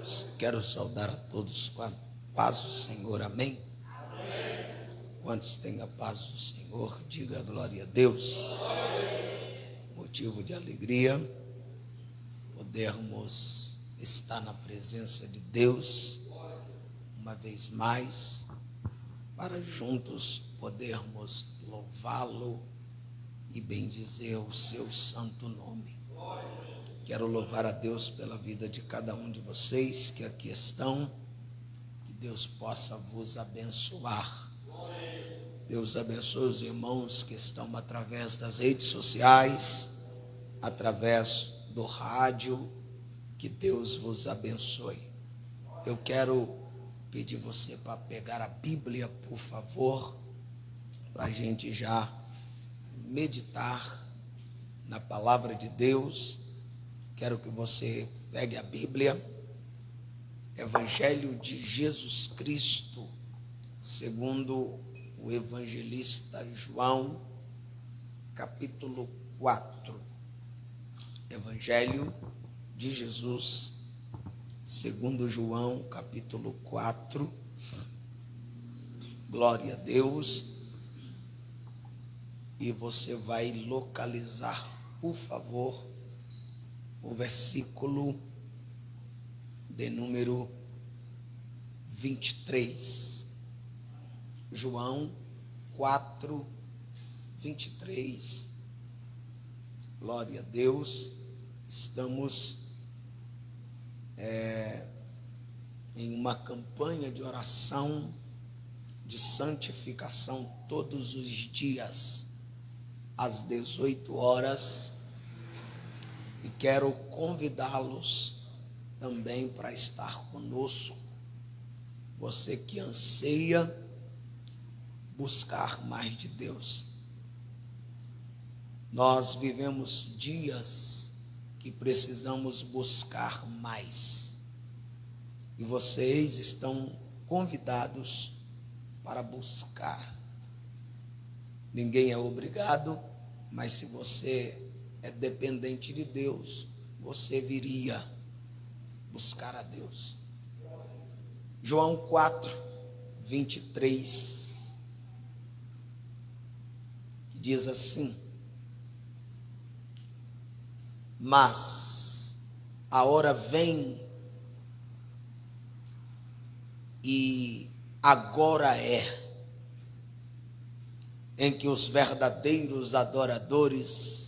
irmãos, quero saudar a todos com a paz do Senhor, amém? Quantos têm a paz do Senhor, diga glória a Deus. Motivo de alegria, podermos estar na presença de Deus, uma vez mais, para juntos podermos louvá-lo e bendizer o seu santo nome. Quero louvar a Deus pela vida de cada um de vocês que aqui estão, que Deus possa vos abençoar. Deus abençoe os irmãos que estão através das redes sociais, através do rádio, que Deus vos abençoe. Eu quero pedir você para pegar a Bíblia, por favor, para a gente já meditar na palavra de Deus. Quero que você pegue a Bíblia, Evangelho de Jesus Cristo, segundo o evangelista João, capítulo 4. Evangelho de Jesus, segundo João, capítulo 4. Glória a Deus. E você vai localizar, por favor, o versículo de número 23. João 4, 23. Glória a Deus. Estamos em uma campanha de oração, de santificação todos os dias, às 18 horas. E quero convidá-los também para estar conosco. Você que anseia buscar mais de Deus. Nós vivemos dias que precisamos buscar mais. E vocês estão convidados para buscar. Ninguém é obrigado, mas se você é dependente de Deus, você viria buscar a Deus. João 4, 23, que diz assim: mas a hora vem e agora é, em que os verdadeiros adoradores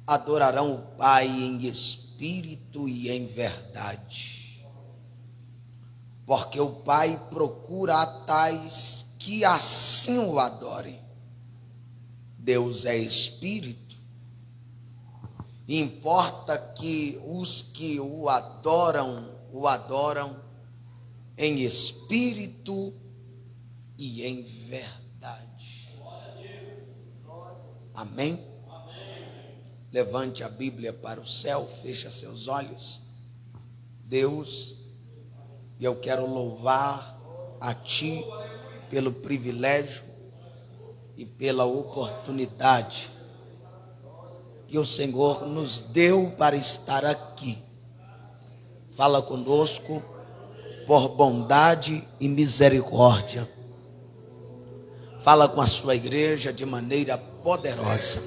adorarão o Pai em espírito e em verdade, porque o Pai procura a tais que assim o adorem. Deus é espírito, e importa que os que o adoram em espírito e em verdade. Amém? Levante a Bíblia para o céu, feche seus olhos. Deus, eu quero louvar a Ti pelo privilégio e pela oportunidade que o Senhor nos deu para estar aqui. Fala conosco por bondade e misericórdia. Fala com a sua igreja de maneira poderosa.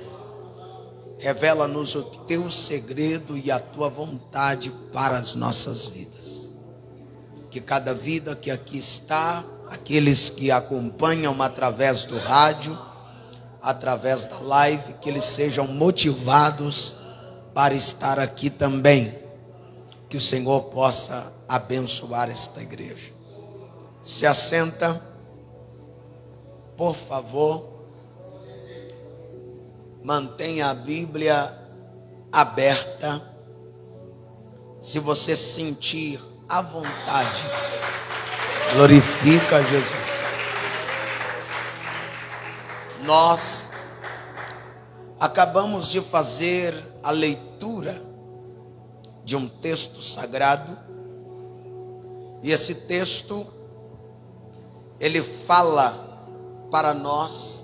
Revela-nos o teu segredo e a tua vontade para as nossas vidas. Que cada vida que aqui está, aqueles que acompanham através do rádio, através da live, que eles sejam motivados para estar aqui também. Que o Senhor possa abençoar esta igreja. Se assenta, por favor. Mantenha a Bíblia aberta. Se você sentir à vontade, glorifica Jesus. Nós acabamos de fazer a leitura de um texto sagrado. E esse texto, ele fala para nós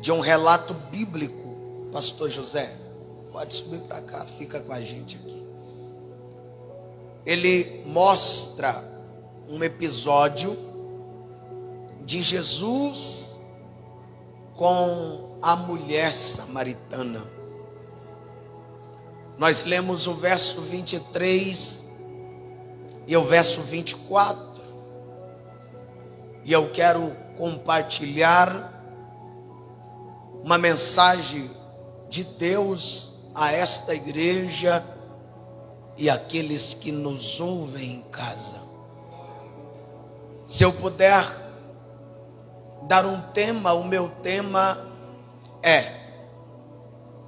de um relato bíblico. Pastor José, pode subir para cá, fica com a gente aqui. ele mostra um episódio de Jesus com a mulher samaritana. Nós lemos o verso 23 e o verso 24. E eu quero compartilhar uma mensagem de Deus a esta igreja e aqueles que nos ouvem em casa. Se eu puder dar um tema, o meu tema é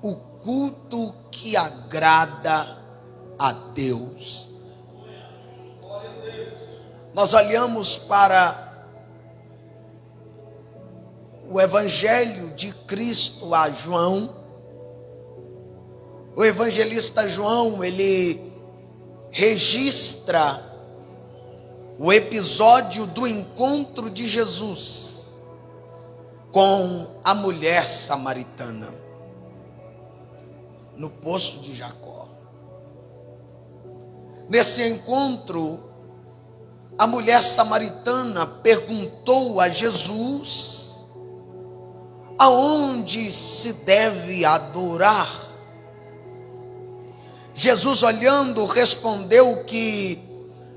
o culto que agrada a Deus. Nós olhamos para o Evangelho de Cristo a João. O evangelista João, ele registra o episódio do encontro de Jesus com a mulher samaritana no poço de Jacó. Nesse encontro, a mulher samaritana perguntou a Jesus aonde se deve adorar. Jesus, olhando, respondeu que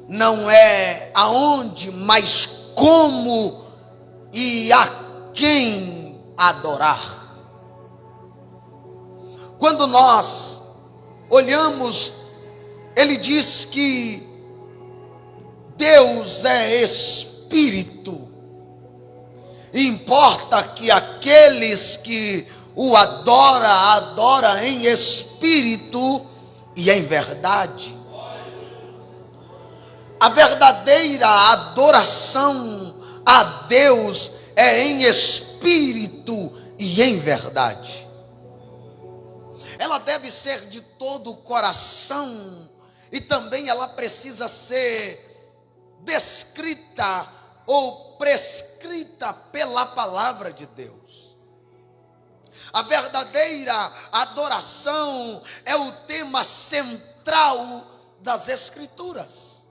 não é aonde, mas como e a quem adorar. Quando nós olhamos, ele diz que Deus é Espírito. E importa que aqueles que o adoram em espírito e em verdade. A verdadeira adoração a Deus é em espírito e em verdade. Ela deve ser de todo o coração e também ela precisa ser descrita ou prescrita pela palavra de Deus. A verdadeira adoração é o tema central das Escrituras.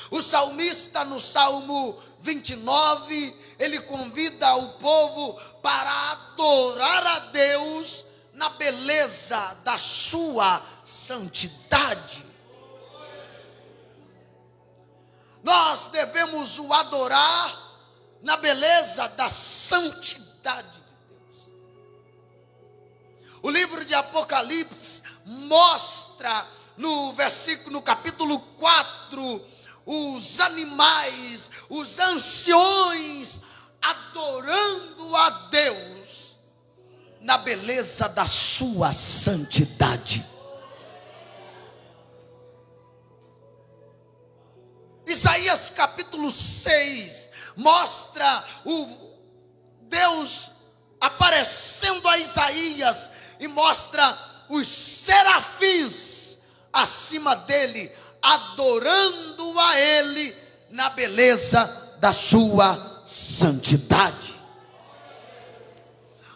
O salmista, no Salmo 29, ele convida o povo para adorar a Deus na beleza da sua santidade. Nós devemos o adorar na beleza da santidade de Deus. O livro de Apocalipse mostra no capítulo 4, os animais, os anciões adorando a Deus na beleza da sua santidade. Isaías capítulo 6 mostra o Deus aparecendo a Isaías e mostra os serafins acima dele, adorando a ele na beleza da sua santidade.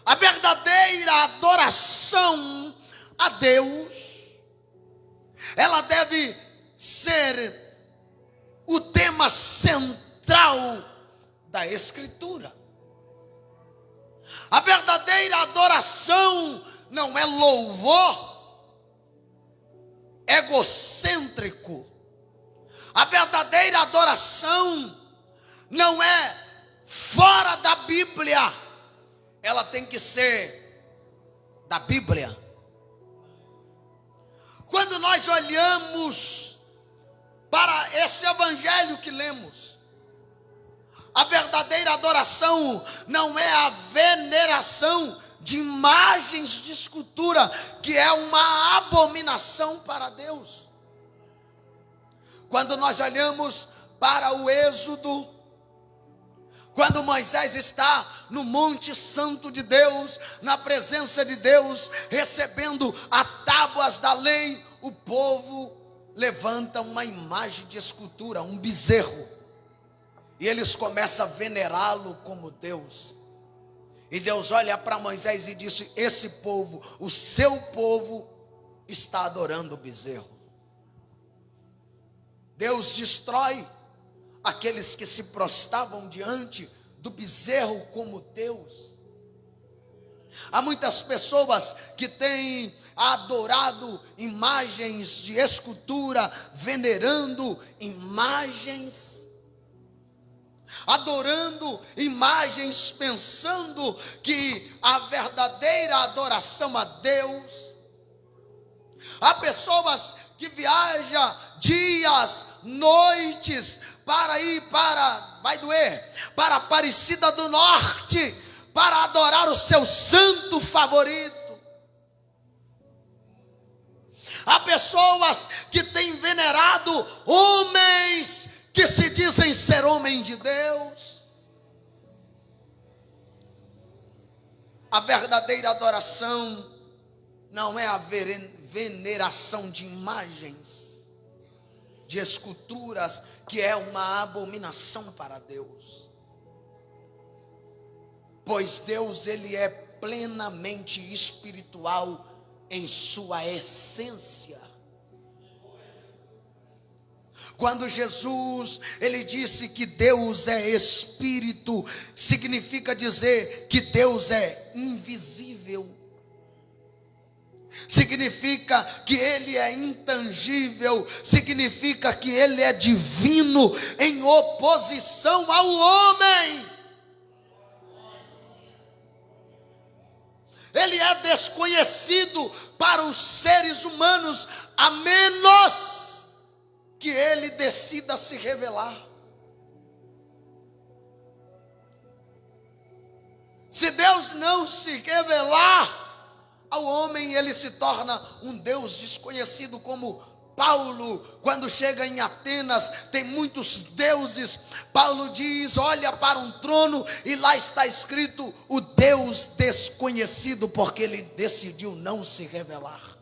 A verdadeira adoração a Deus, ela deve ser o tema central da Escritura. A verdadeira adoração não é louvor egocêntrico. A verdadeira adoração não é fora da Bíblia. Ela tem que ser da Bíblia. Quando nós olhamos para esse evangelho que lemos, a verdadeira adoração não é a veneração de imagens de escultura, que é uma abominação para Deus. Quando nós olhamos para o Êxodo, quando Moisés está no Monte Santo de Deus, na presença de Deus, recebendo as tábuas da lei, o povo levanta uma imagem de escultura, um bezerro, e eles começam a venerá-lo como Deus. E Deus olha para Moisés e disse: esse povo, o seu povo, está adorando o bezerro. Deus destrói aqueles que se prostravam diante do bezerro como Deus. Há muitas pessoas que têm adorado imagens de escultura, venerando imagens, adorando imagens, pensando que a verdadeira adoração a Deus. Há pessoas que viajam dias, noites, para ir para, vai doer, para Aparecida do Norte, para adorar o seu santo favorito. Há pessoas que têm venerado homens que se dizem ser homem de Deus. A verdadeira adoração não é a veneração de imagens, de esculturas, que é uma abominação para Deus. Pois Deus, ele é plenamente espiritual em sua essência. Quando Jesus, ele disse que Deus é espírito, significa dizer que Deus é invisível. Significa que ele é intangível, significa que ele é divino em oposição ao homem. Ele é desconhecido para os seres humanos, a menos que ele decida se revelar. Se Deus não se revelar ao homem, ele se torna um Deus desconhecido, como Paulo, quando chega em Atenas, tem muitos deuses. Paulo diz, olha para um trono e lá está escrito o Deus desconhecido, porque ele decidiu não se revelar.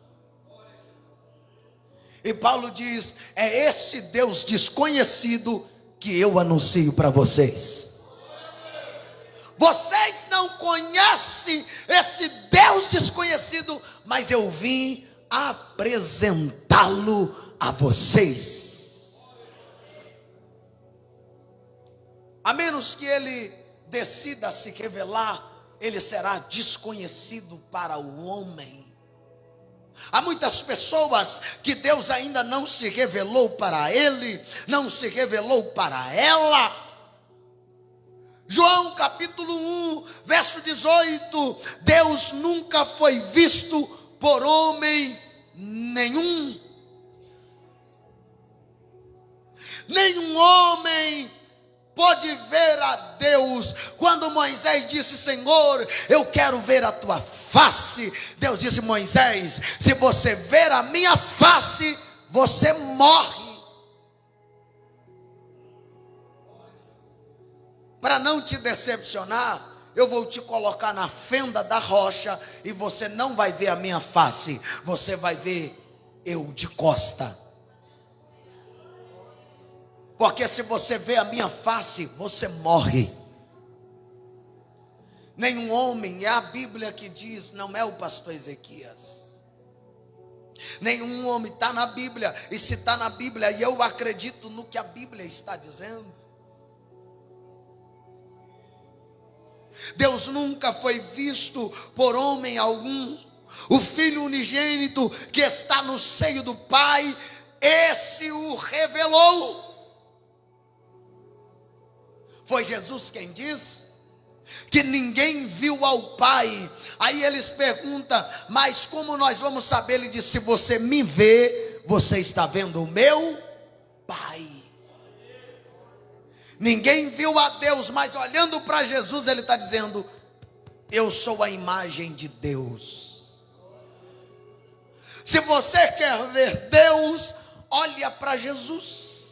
E Paulo diz, é este Deus desconhecido que eu anuncio para vocês. Vocês não conhecem esse Deus desconhecido, mas eu vim apresentá-lo a vocês. A menos que ele decida se revelar, ele será desconhecido para o homem. Há muitas pessoas que Deus ainda não se revelou para ele, não se revelou para ela. João capítulo 1, verso 18, Deus nunca foi visto por homem nenhum. Nenhum homem pode ver a Deus. Quando Moisés disse, Senhor, eu quero ver a tua face, Deus disse, Moisés, se você ver a minha face, você morre. Para não te decepcionar, eu vou te colocar na fenda da rocha e você não vai ver a minha face, você vai ver eu de costa. Porque se você vê a minha face, você morre. Nenhum homem, é a Bíblia que diz, não é o pastor Ezequias. Nenhum homem, está na Bíblia, e se está na Bíblia, e eu acredito no que a Bíblia está dizendo. Deus nunca foi visto por homem algum. O Filho unigênito que está no seio do Pai, esse o revelou. Foi Jesus quem disse que ninguém viu ao Pai. Aí eles perguntam, mas como nós vamos saber? Ele disse, se você me vê, você está vendo o meu Pai. Ninguém viu a Deus, mas olhando para Jesus, ele está dizendo, eu sou a imagem de Deus. Se você quer ver Deus, olha para Jesus,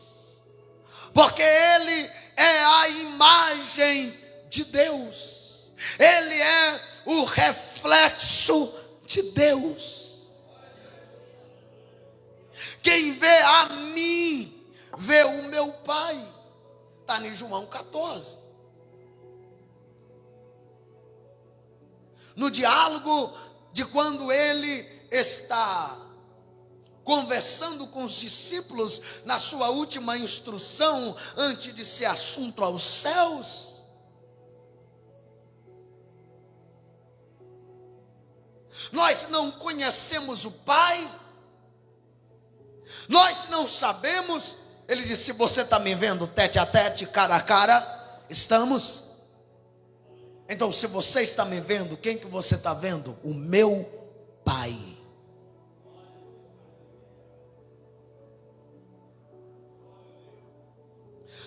porque ele é a imagem de Deus, ele é o reflexo de Deus. Quem vê a mim, vê o meu Pai. Está em João 14. No diálogo de quando ele está conversando com os discípulos na sua última instrução antes de ser assunto aos céus. Nós não conhecemos o Pai, nós não sabemos. Ele disse: se você está me vendo tete a tete, cara a cara, estamos. Então, se você está me vendo, quem que você está vendo? O meu Pai.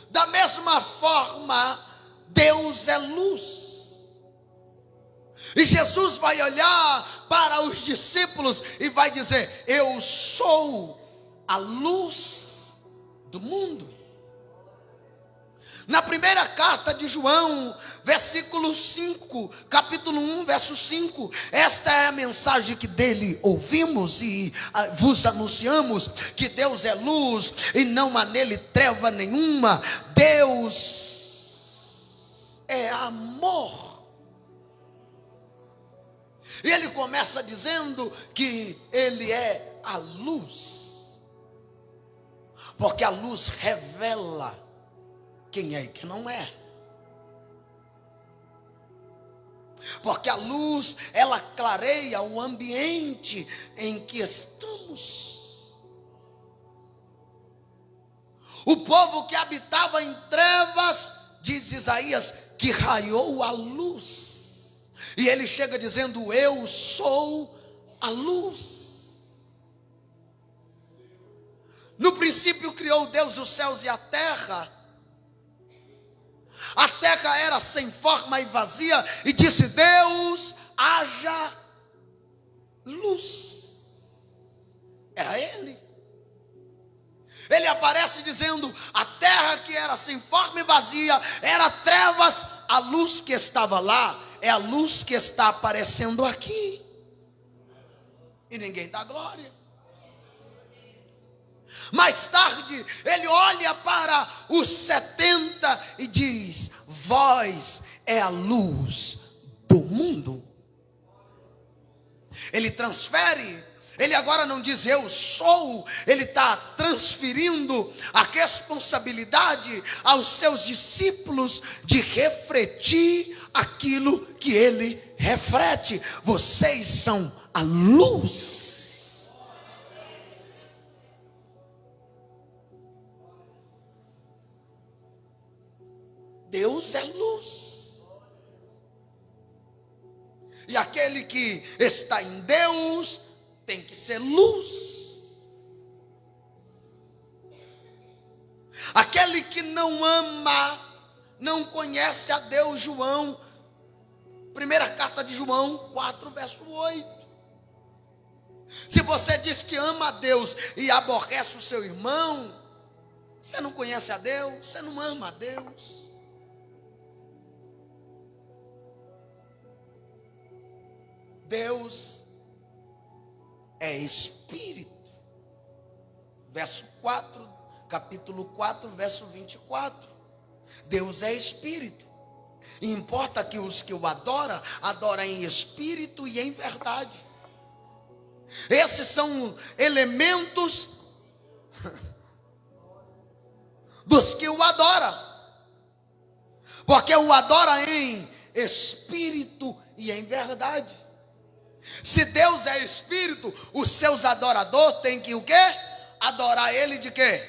Da mesma forma, Deus é luz. E Jesus vai olhar para os discípulos e vai dizer: eu sou a luz do mundo. Na primeira carta de João, versículo 5, capítulo 1, verso 5, esta é a mensagem que dele ouvimos e vos anunciamos, que Deus é luz e não há nele treva nenhuma. Deus é amor. E ele começa dizendo que ele é a luz, porque a luz revela quem é e quem não é. Porque a luz, ela clareia o ambiente em que estamos. O povo que habitava em trevas, diz Isaías, que raiou a luz. E ele chega dizendo: eu sou a luz. No princípio criou Deus os céus e a terra. A terra era sem forma e vazia, e disse Deus: haja luz. Era Ele. Ele aparece dizendo: a terra que era sem forma e vazia, era trevas, a luz que estava lá, é a luz que está aparecendo aqui. E ninguém dá glória. Mais tarde, ele olha para os 70 e diz: vós é a luz do mundo. Ele transfere, ele agora não diz eu sou, ele está transferindo a responsabilidade aos seus discípulos de refletir aquilo que ele reflete. Vocês são a luz. Deus é luz. E aquele que está em Deus tem que ser luz. Aquele que não ama, não conhece a Deus. João, primeira carta de João 4, verso 8. Se você diz que ama a Deus e aborrece o seu irmão, você não conhece a Deus, você não ama a Deus. Deus é espírito. Verso 4, capítulo 4, verso 24. Deus é espírito. E importa que os que o adoram, adoram em espírito e em verdade. Esses são elementos dos que o adoram. Porque o adora em espírito e em verdade. Se Deus é espírito, os seus adoradores têm que o quê? Adorar ele de quê?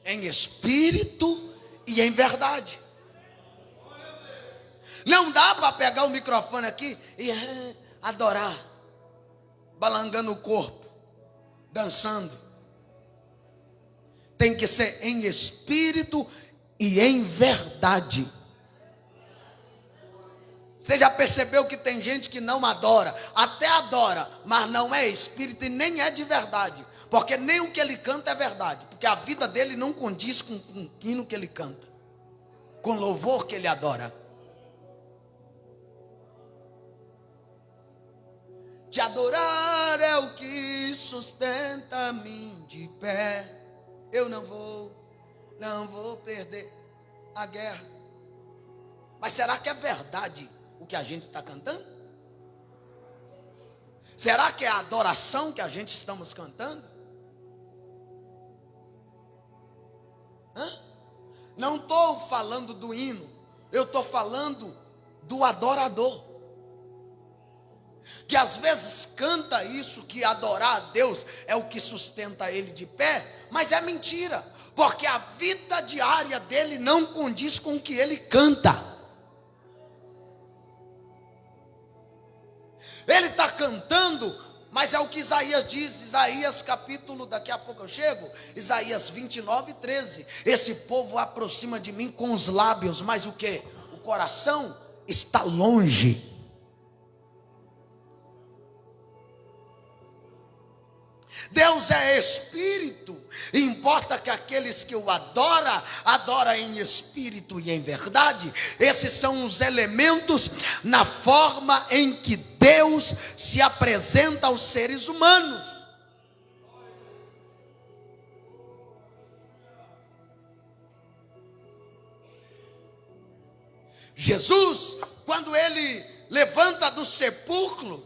Em espírito e em verdade. Não dá para pegar o microfone aqui e adorar, balangando o corpo, dançando. Tem que ser em espírito e em verdade. Você já percebeu que tem gente que não adora, até adora, mas não é espírito e nem é de verdade, porque nem o que ele canta é verdade, porque a vida dele não condiz com o hino que ele canta, com o louvor que ele adora. Te adorar é o que sustenta a mim de pé. Eu não vou perder a guerra. Mas será que é verdade o que a gente está cantando? Será que é a adoração que a gente estamos cantando? Não estou falando do hino, eu estou falando do adorador, que às vezes canta isso, que adorar a Deus é o que sustenta ele de pé, mas é mentira, porque a vida diária dele não condiz com o que ele canta. Ele está cantando, mas é o que Isaías diz, Isaías capítulo, daqui a pouco eu chego, Isaías 29:13, esse povo aproxima de mim com os lábios, mas o que? O coração está longe. Deus é espírito, e importa que aqueles que o adoram, adoram em espírito e em verdade. Esses são os elementos na forma em que Deus se apresenta aos seres humanos. Jesus, quando ele levanta do sepulcro,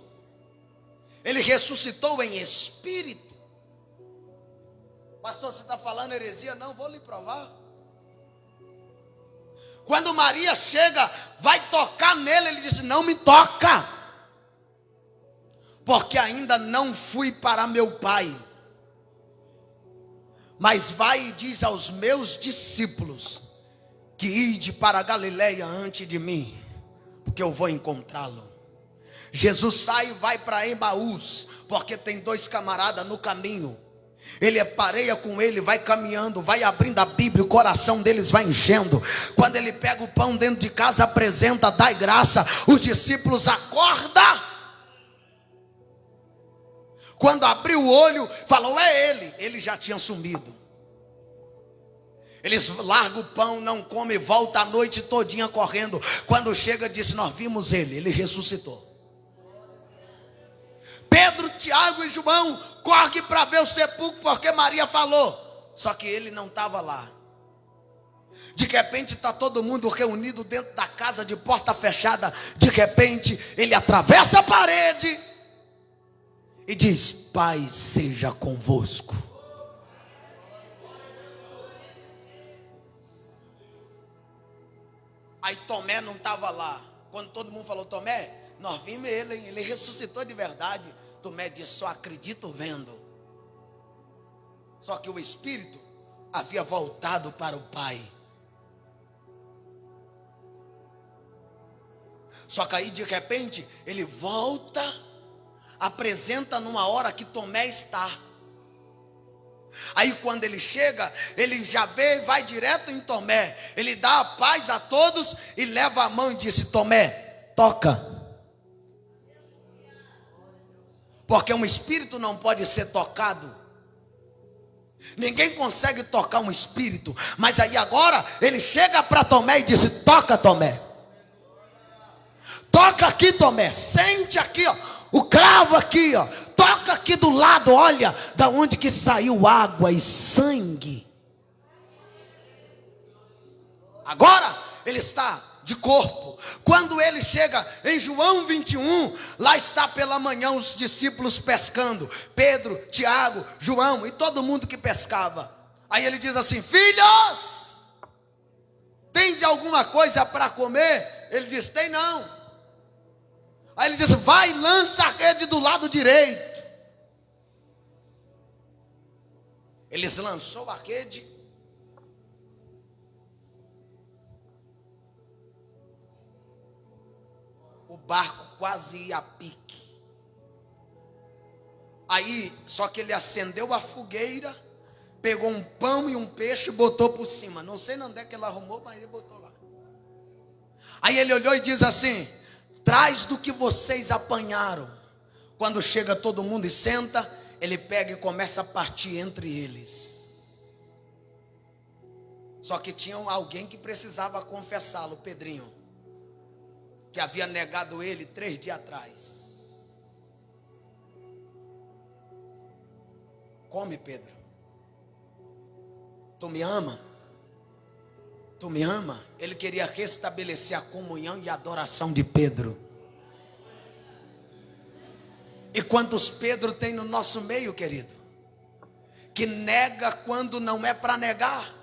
ele ressuscitou em espírito. Pastor, você está falando heresia? Não, vou lhe provar. Quando Maria chega, vai tocar nele, ele disse: não me toca, porque ainda não fui para meu pai. Mas vai e diz aos meus discípulos que ide para a Galileia antes de mim, porque eu vou encontrá-lo. Jesus sai e vai para Emaús, porque tem 2 camaradas no caminho. Ele pareia com ele, vai caminhando, vai abrindo a Bíblia, o coração deles vai enchendo. Quando ele pega o pão dentro de casa, apresenta, dai graça, os discípulos acordam. Quando abriu o olho, falou: é ele já tinha sumido. Eles largam o pão, não comem, volta a noite todinha correndo. Quando chega, disse: nós vimos ele ressuscitou. Pedro, Tiago e João correm para ver o sepulcro, porque Maria falou. Só que ele não estava lá. De repente está todo mundo reunido dentro da casa, de porta fechada. De repente ele atravessa a parede e diz: Pai seja convosco. Aí Tomé não estava lá. Quando todo mundo falou: Tomé, nós vimos ele ressuscitou de verdade. Tomé disse: só acredito vendo. Só que o Espírito havia voltado para o Pai. Só que aí de repente ele volta, apresenta numa hora que Tomé está. Aí quando ele chega, ele já vê, vai direto em Tomé. Ele dá a paz a todos e leva a mão e disse: Tomé, toca. Porque um espírito não pode ser tocado. Ninguém consegue tocar um espírito. Mas aí agora ele chega para Tomé e disse: toca, Tomé. Toca aqui, Tomé. Sente aqui, ó, o cravo aqui, ó. Toca aqui do lado, olha da onde que saiu água e sangue. Agora ele está de corpo. Quando ele chega em João 21, lá está pela manhã os discípulos pescando, Pedro, Tiago, João e todo mundo que pescava. Aí ele diz assim: filhos, tem de alguma coisa para comer? Ele diz: tem não. Aí ele diz: vai, lança a rede do lado direito. Eles lançou a rede. O barco quase ia a pique. Aí, só que ele acendeu a fogueira, pegou um pão e um peixe e botou por cima. Não sei onde é que ele arrumou, mas ele botou lá. Aí ele olhou e diz assim: traz do que vocês apanharam. Quando chega todo mundo e senta, ele pega e começa a partir entre eles. Só que tinha alguém que precisava confessá-lo, Pedrinho, que havia negado ele 3 dias atrás. Come, Pedro. Tu me ama? Tu me ama? Ele queria restabelecer a comunhão e a adoração de Pedro. E quantos Pedro tem no nosso meio, querido? Que nega quando não é para negar.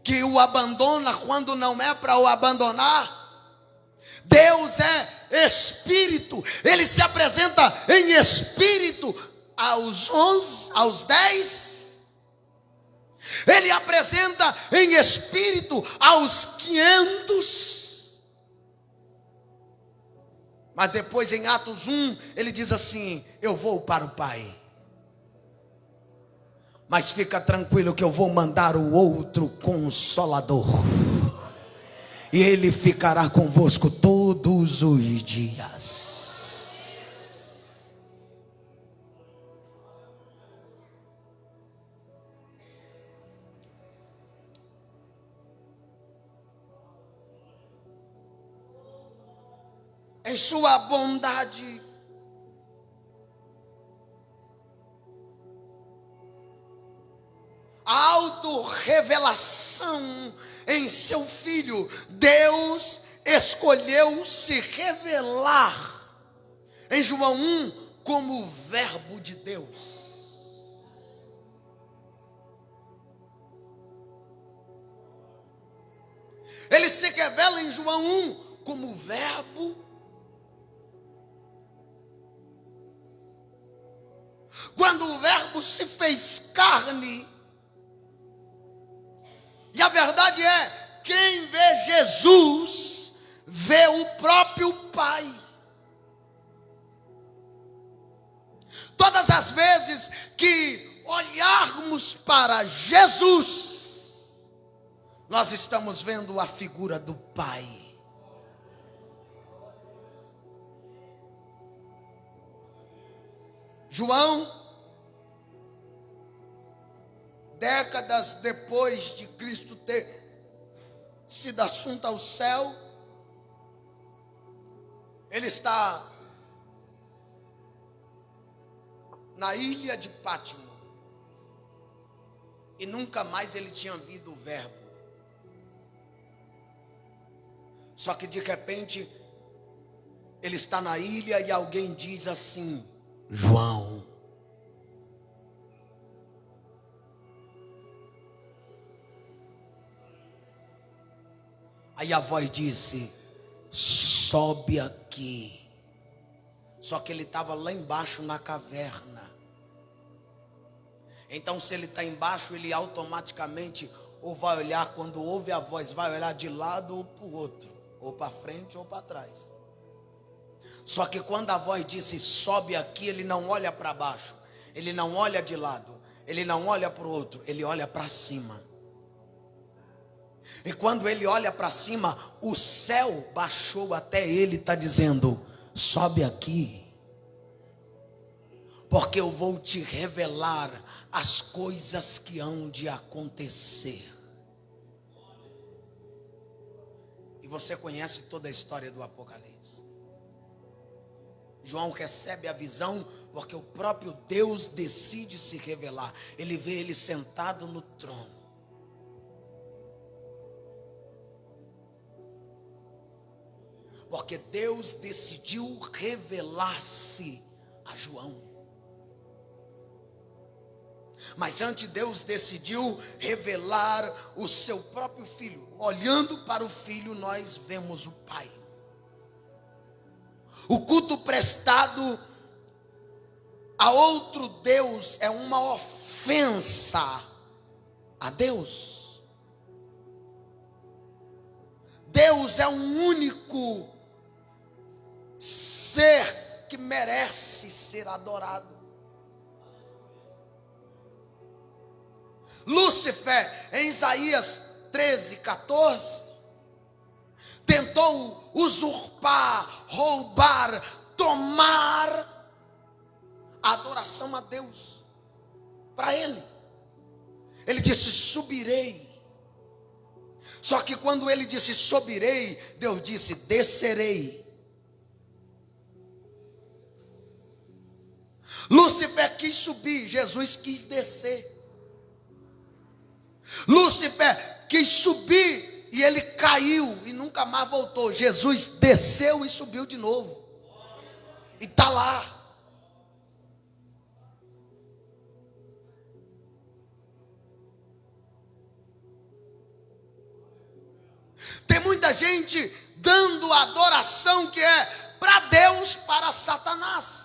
que o abandona quando não é para o abandonar. Deus é espírito, ele se apresenta em espírito aos 11, aos 10. Ele apresenta em espírito aos 500. Mas depois em Atos 1, ele diz assim: eu vou para o Pai. Mas fica tranquilo que eu vou mandar o outro Consolador. E ele ficará convosco todos os dias. Em sua bondade, a autorrevelação em seu Filho, Deus escolheu se revelar em João 1 como o Verbo de Deus. Ele se revela em João 1 como o Verbo. Quando o Verbo se fez carne. E a verdade é, quem vê Jesus, vê o próprio Pai. Todas as vezes que olharmos para Jesus, nós estamos vendo a figura do Pai. João, décadas depois de Cristo ter sido assunto ao céu, ele está na ilha de Pátimo, e nunca mais ele tinha visto o Verbo. Só que de repente ele está na ilha e alguém diz assim: João. Aí a voz disse: sobe aqui. Só que ele estava lá embaixo na caverna. Então se ele está embaixo, ele automaticamente ou vai olhar, quando ouve a voz, vai olhar de lado ou para o outro, ou para frente ou para trás. Só que quando a voz disse sobe aqui, ele não olha para baixo, ele não olha de lado, ele não olha para o outro, ele olha para cima. E quando ele olha para cima, o céu baixou até ele, está dizendo: sobe aqui, porque eu vou te revelar as coisas que hão de acontecer. E você conhece toda a história do Apocalipse. João recebe a visão porque o próprio Deus decide se revelar. Ele vê ele sentado no trono. Porque Deus decidiu revelar-se a João. Mas antes Deus decidiu revelar o seu próprio Filho. Olhando para o Filho, nós vemos o Pai. O culto prestado a outro Deus é uma ofensa a Deus. Deus é um único ser que merece ser adorado. Lúcifer, em Isaías 13:14, tentou usurpar, roubar, tomar a adoração a Deus para ele. Ele disse: subirei. Só que quando ele disse subirei, Deus disse: descerei. Lúcifer quis subir, Jesus quis descer. Lúcifer quis subir e ele caiu e nunca mais voltou. Jesus desceu e subiu de novo. E está lá. muita gente dando adoração que é para Deus, para Satanás.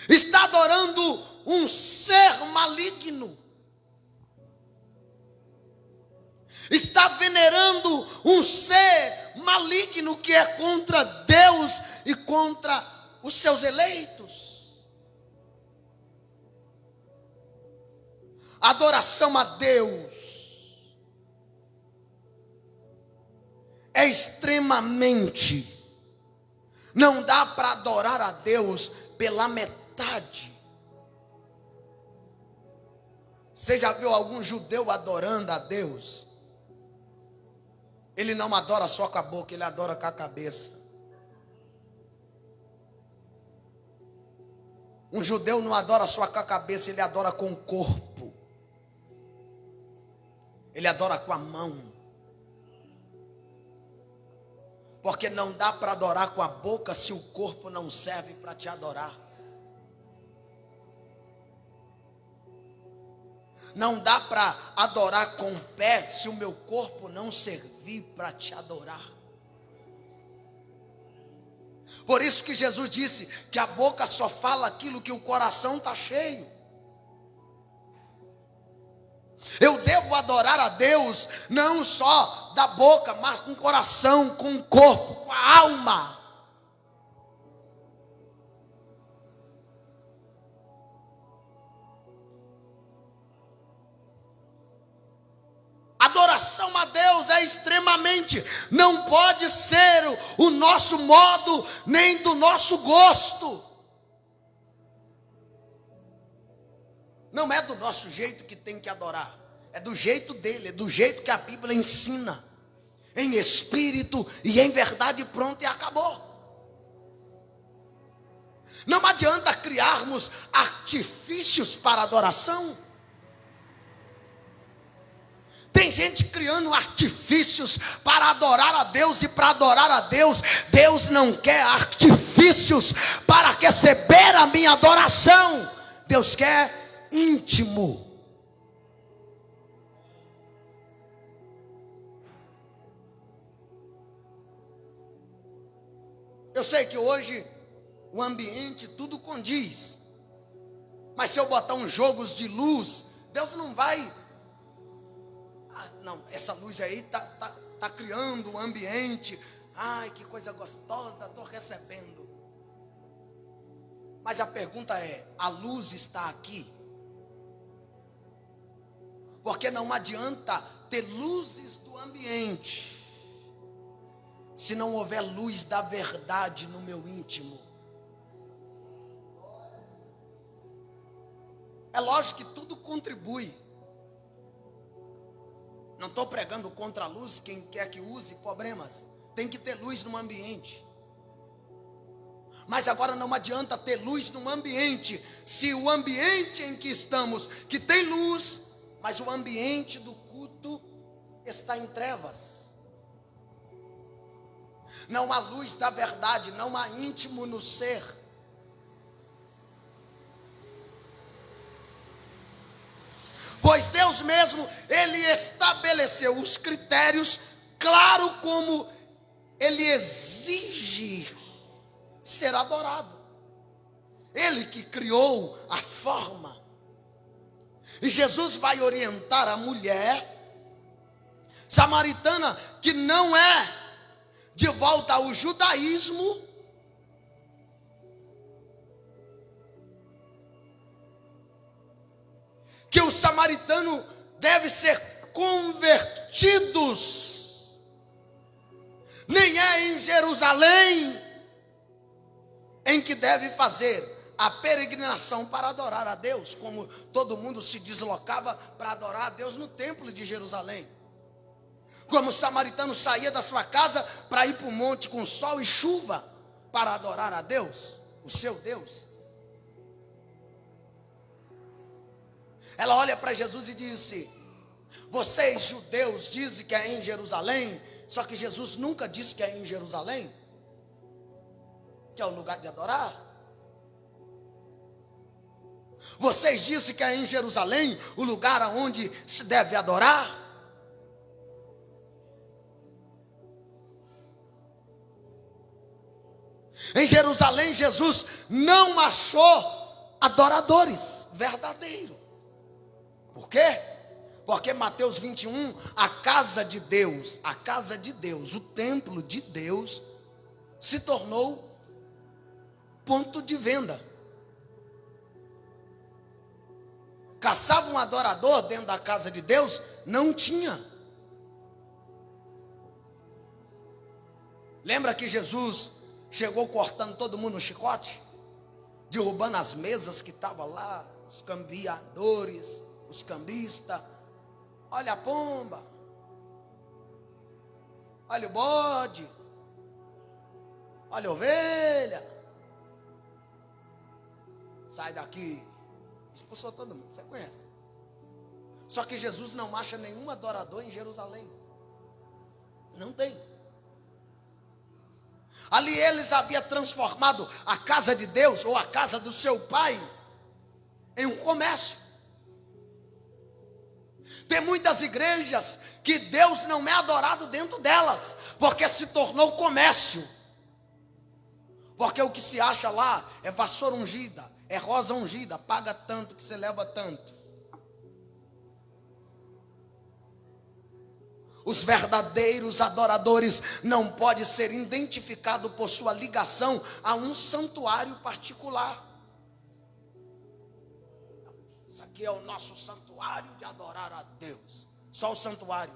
Está adorando um ser maligno. Está venerando um ser maligno que é contra Deus e contra os seus eleitos. Adoração a Deus é extremamente, não dá para adorar a Deus pela metade. Você já viu algum judeu adorando a Deus? Ele não adora só com a boca, ele adora com a cabeça. Um judeu não adora só com a cabeça, ele adora com o corpo. Ele adora com a mão. Porque não dá para adorar com a boca se o corpo não serve para te adorar. Não dá para adorar com o pé se o meu corpo não servir para te adorar. Por isso que Jesus disse que a boca só fala aquilo que o coração está cheio. Eu devo adorar a Deus não só da boca, mas com o coração, com o corpo, com a alma. Adoração a Deus é extremamente, não pode ser o nosso modo, nem do nosso gosto. Não é do nosso jeito que tem que adorar, é do jeito dele, é do jeito que a Bíblia ensina, em espírito e em verdade, pronto e acabou. Não adianta criarmos artifícios para adoração. Tem gente criando artifícios para adorar a Deus, e para adorar a Deus, Deus não quer artifícios para receber a minha adoração. Deus quer íntimo. Eu sei que hoje o ambiente tudo condiz, mas se eu botar uns jogos de luz, Deus não vai. Não, essa luz aí tá criando um ambiente. Ai, que coisa gostosa, estou recebendo. Mas a pergunta é: a luz está aqui? Porque não adianta ter luzes do ambiente se não houver luz da verdade no meu íntimo. É lógico que tudo contribui. Não estou pregando contra a luz, quem quer que use, problemas. Tem que ter luz no ambiente. Mas agora não adianta ter luz no ambiente, se o ambiente em que estamos, que tem luz, mas o ambiente do culto está em trevas. Não há luz da verdade, não há íntimo no ser. Pois Deus mesmo, Ele estabeleceu os critérios, claro como Ele exige ser adorado. Ele que criou a forma. E Jesus vai orientar a mulher samaritana, que não é de volta ao judaísmo, que o samaritano deve ser convertidos. Nem é em Jerusalém em que deve fazer a peregrinação para adorar a Deus, como todo mundo se deslocava para adorar a Deus no templo de Jerusalém. Como o samaritano saía da sua casa para ir para o monte com sol e chuva para adorar a Deus, o seu Deus. Ela olha para Jesus e disse: vocês judeus dizem que é em Jerusalém, só que Jesus nunca disse que é em Jerusalém, que é o lugar de adorar. Vocês dizem que é em Jerusalém o lugar onde se deve adorar. Em Jerusalém, Jesus não achou adoradores verdadeiros. Por quê? Porque Mateus 21, a casa de Deus, o templo de Deus, se tornou ponto de venda. Caçava um adorador dentro da casa de Deus? Não tinha. Lembra que Jesus chegou cortando todo mundo no chicote? Derrubando as mesas que estavam lá, os cambiadores, os cambistas. Olha a pomba, olha o bode, olha a ovelha. Sai daqui. Expulsou todo mundo, você conhece. Só que Jesus não acha nenhum adorador em Jerusalém. Não tem. Ali eles haviam transformado a casa de Deus, ou a casa do seu pai, em um comércio. Tem muitas igrejas que Deus não é adorado dentro delas, porque se tornou comércio. Porque o que se acha lá é vassoura ungida, é rosa ungida, paga tanto que você leva tanto. Os verdadeiros adoradores não podem ser identificados por sua ligação a um santuário particular. Isso aqui é o nosso santuário de adorar a Deus. Só o santuário.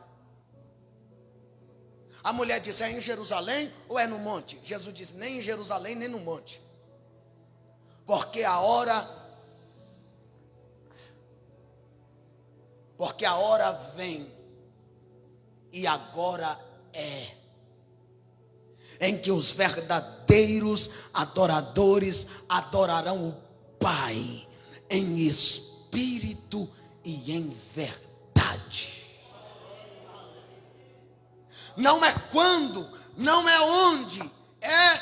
A mulher diz: é em Jerusalém ou é no monte? Jesus diz: nem em Jerusalém nem no monte. Porque a hora vem, e agora é, em que os verdadeiros adoradores adorarão o Pai em espírito e em verdade. Não é quando, não é onde, é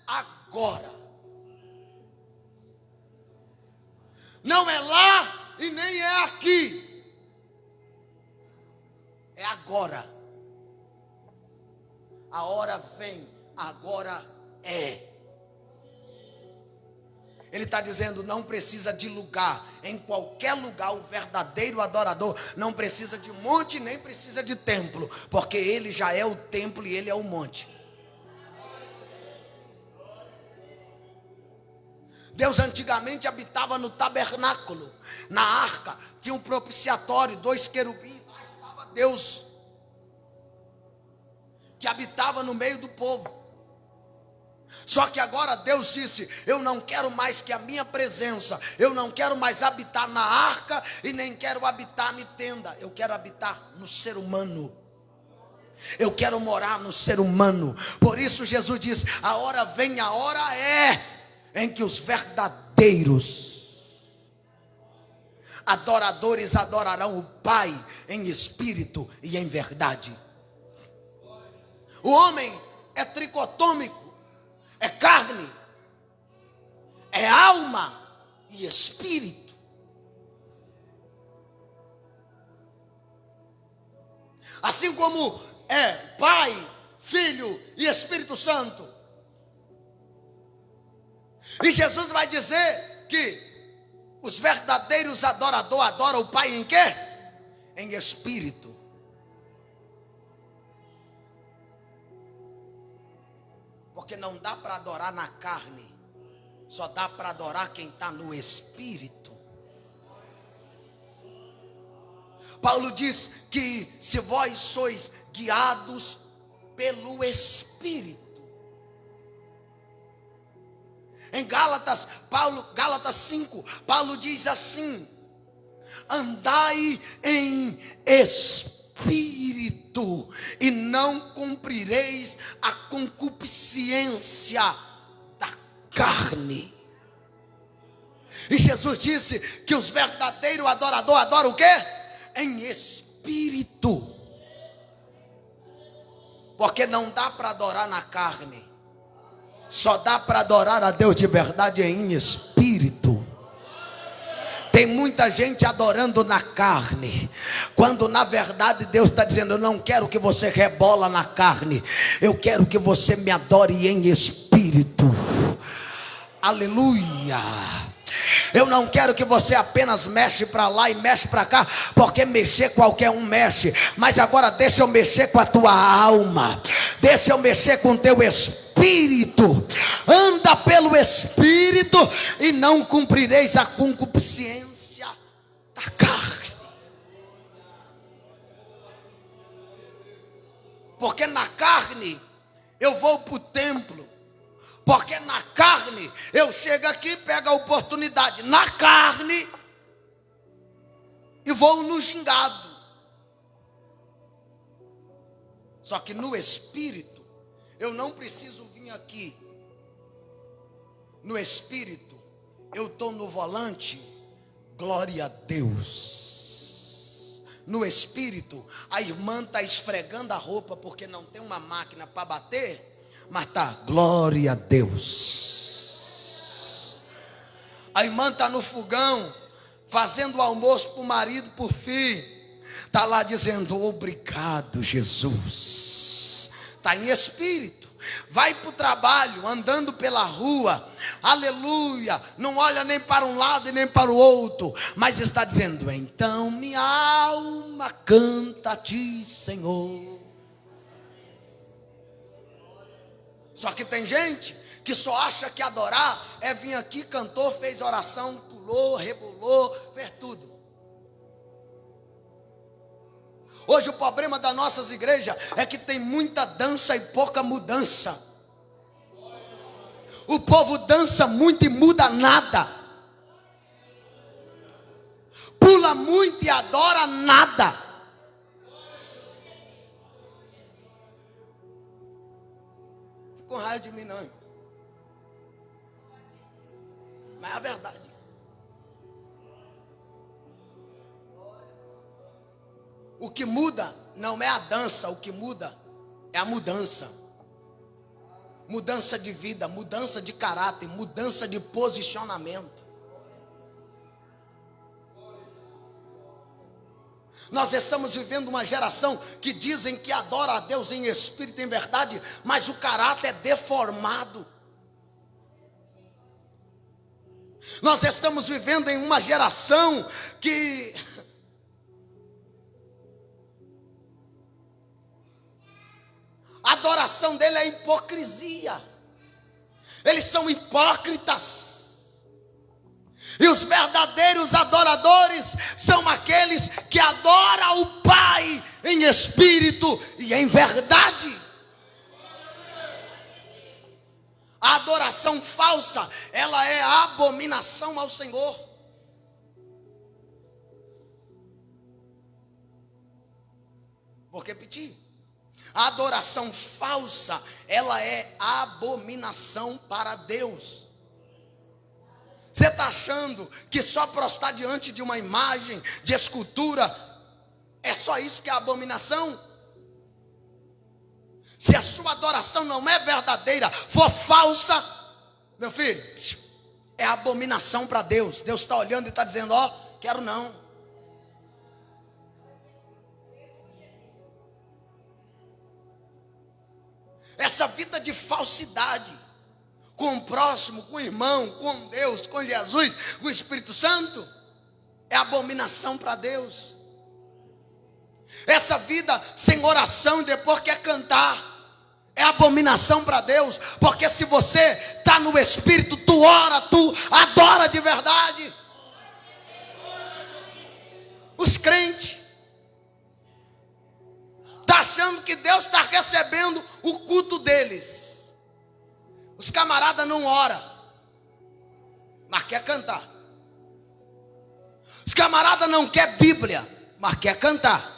agora. Não é lá e nem é aqui. É agora. A hora vem, agora é. Ele está dizendo: não precisa de lugar. Em qualquer lugar, o verdadeiro adorador não precisa de monte, nem precisa de templo, porque ele já é o templo e ele é o monte. Deus antigamente habitava no tabernáculo, na arca, tinha um propiciatório, 2 querubins, lá estava Deus, que habitava no meio do povo. Só que agora Deus disse: eu não quero mais que a minha presença, eu não quero mais habitar na arca e nem quero habitar na tenda, eu quero habitar no ser humano. Eu quero morar no ser humano. Por isso Jesus diz: a hora vem, a hora é, em que os verdadeiros adoradores adorarão o Pai em espírito e em verdade. O homem é tricotômico, é carne, é alma e espírito. Assim como é Pai, Filho e Espírito Santo. E Jesus vai dizer que os verdadeiros adoradores adoram o Pai em quê? Em espírito. Porque não dá para adorar na carne, só dá para adorar quem está no espírito. Paulo diz que se vós sois guiados pelo espírito. Em Gálatas 5, Paulo diz assim: andai em espírito, e não cumprireis a concupiscência da carne. E Jesus disse que os verdadeiros adoradores adoram o quê? Em espírito. Porque não dá para adorar na carne, só dá para adorar a Deus de verdade em espírito. Tem muita gente adorando na carne, quando na verdade Deus está dizendo: eu não quero que você rebola na carne, eu quero que você me adore em espírito. Aleluia. Eu não quero que você apenas mexe para lá e mexe para cá, porque mexer qualquer um mexe. Mas agora deixa eu mexer com a tua alma, deixa eu mexer com o teu espírito. Anda pelo espírito e não cumprireis a concupiscência da carne. Porque na carne eu vou para o templo, porque na carne eu chego aqui e pego a oportunidade, na carne, e vou no gingado. Só que no espírito eu não preciso vir aqui. No espírito eu estou no volante, glória a Deus. No espírito, a irmã está esfregando a roupa porque não tem uma máquina para bater, mas está, glória a Deus. A irmã está no fogão, fazendo o almoço para o marido, para o filho, está lá dizendo, obrigado Jesus. Está em espírito. Vai para o trabalho, andando pela rua, aleluia, não olha nem para um lado e nem para o outro, mas está dizendo, então minha alma canta a ti, Senhor. Só que tem gente que só acha que adorar é vir aqui, cantou, fez oração, pulou, rebolou, fez tudo. Hoje o problema das nossas igrejas é que tem muita dança e pouca mudança. O povo dança muito e muda nada. Pula muito e adora nada. Fico com raiva de mim não, irmão. Mas é a verdade. O que muda não é a dança, o que muda é a mudança. Mudança de vida, mudança de caráter, mudança de posicionamento. Nós estamos vivendo uma geração que dizem que adora a Deus em espírito e em verdade, mas o caráter é deformado. Nós estamos vivendo em uma geração que a adoração dele é hipocrisia. Eles são hipócritas. E os verdadeiros adoradores são aqueles que adoram o Pai em espírito e em verdade. A adoração falsa, ela é abominação ao Senhor. Vou repetir. A adoração falsa, ela é abominação para Deus. Você está achando que só prostrar diante de uma imagem, de escultura, é só isso que é abominação? Se a sua adoração não é verdadeira, for falsa, meu filho, é abominação para Deus. Deus está olhando e está dizendo, ó, quero não. Essa vida de falsidade, com o próximo, com o irmão, com Deus, com Jesus, com o Espírito Santo, é abominação para Deus. Essa vida sem oração e depois quer cantar, é abominação para Deus, porque se você está no Espírito, tu ora, tu adora de verdade. Os crentes está achando que Deus está recebendo o culto deles. Os camaradas não oram, mas quer cantar. Os camaradas não quer Bíblia, mas quer cantar.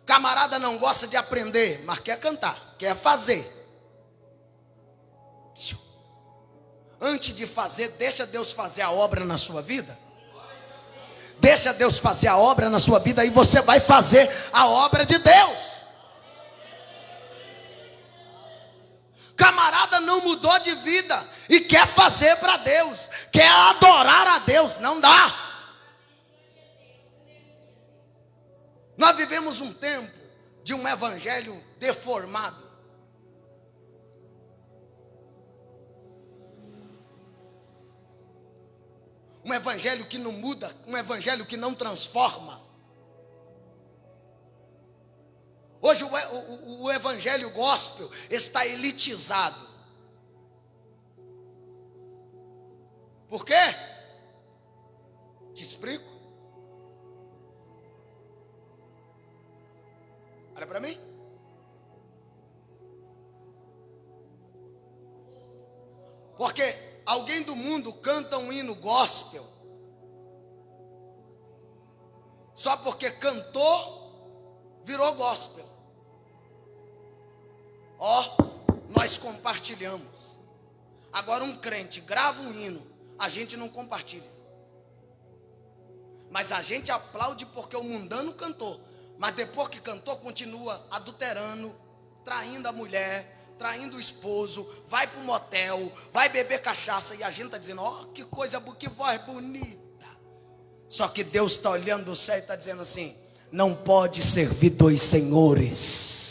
Camarada não gosta de aprender, mas quer cantar, quer fazer. Antes de fazer, deixa Deus fazer a obra na sua vida. Deixa Deus fazer a obra na sua vida e você vai fazer a obra de Deus. Camarada não mudou de vida e quer fazer para Deus, quer adorar a Deus, não dá. Nós vivemos um tempo de um evangelho deformado. um evangelho que não muda, um evangelho que não transforma. Hoje o evangelho gospel está elitizado. Por quê? Te explico. Olha para mim. Porque alguém do mundo canta um hino gospel só porque cantou, virou gospel. Ó, nós compartilhamos. Agora um crente grava um hino, a gente não compartilha. Mas a gente aplaude porque o mundano cantou. Mas depois que cantou, continua adulterando, traindo a mulher, traindo o esposo, vai para o motel, vai beber cachaça. E a gente está dizendo, ó, que coisa, que voz bonita. Só que Deus está olhando do céu e está dizendo assim, não pode servir dois senhores.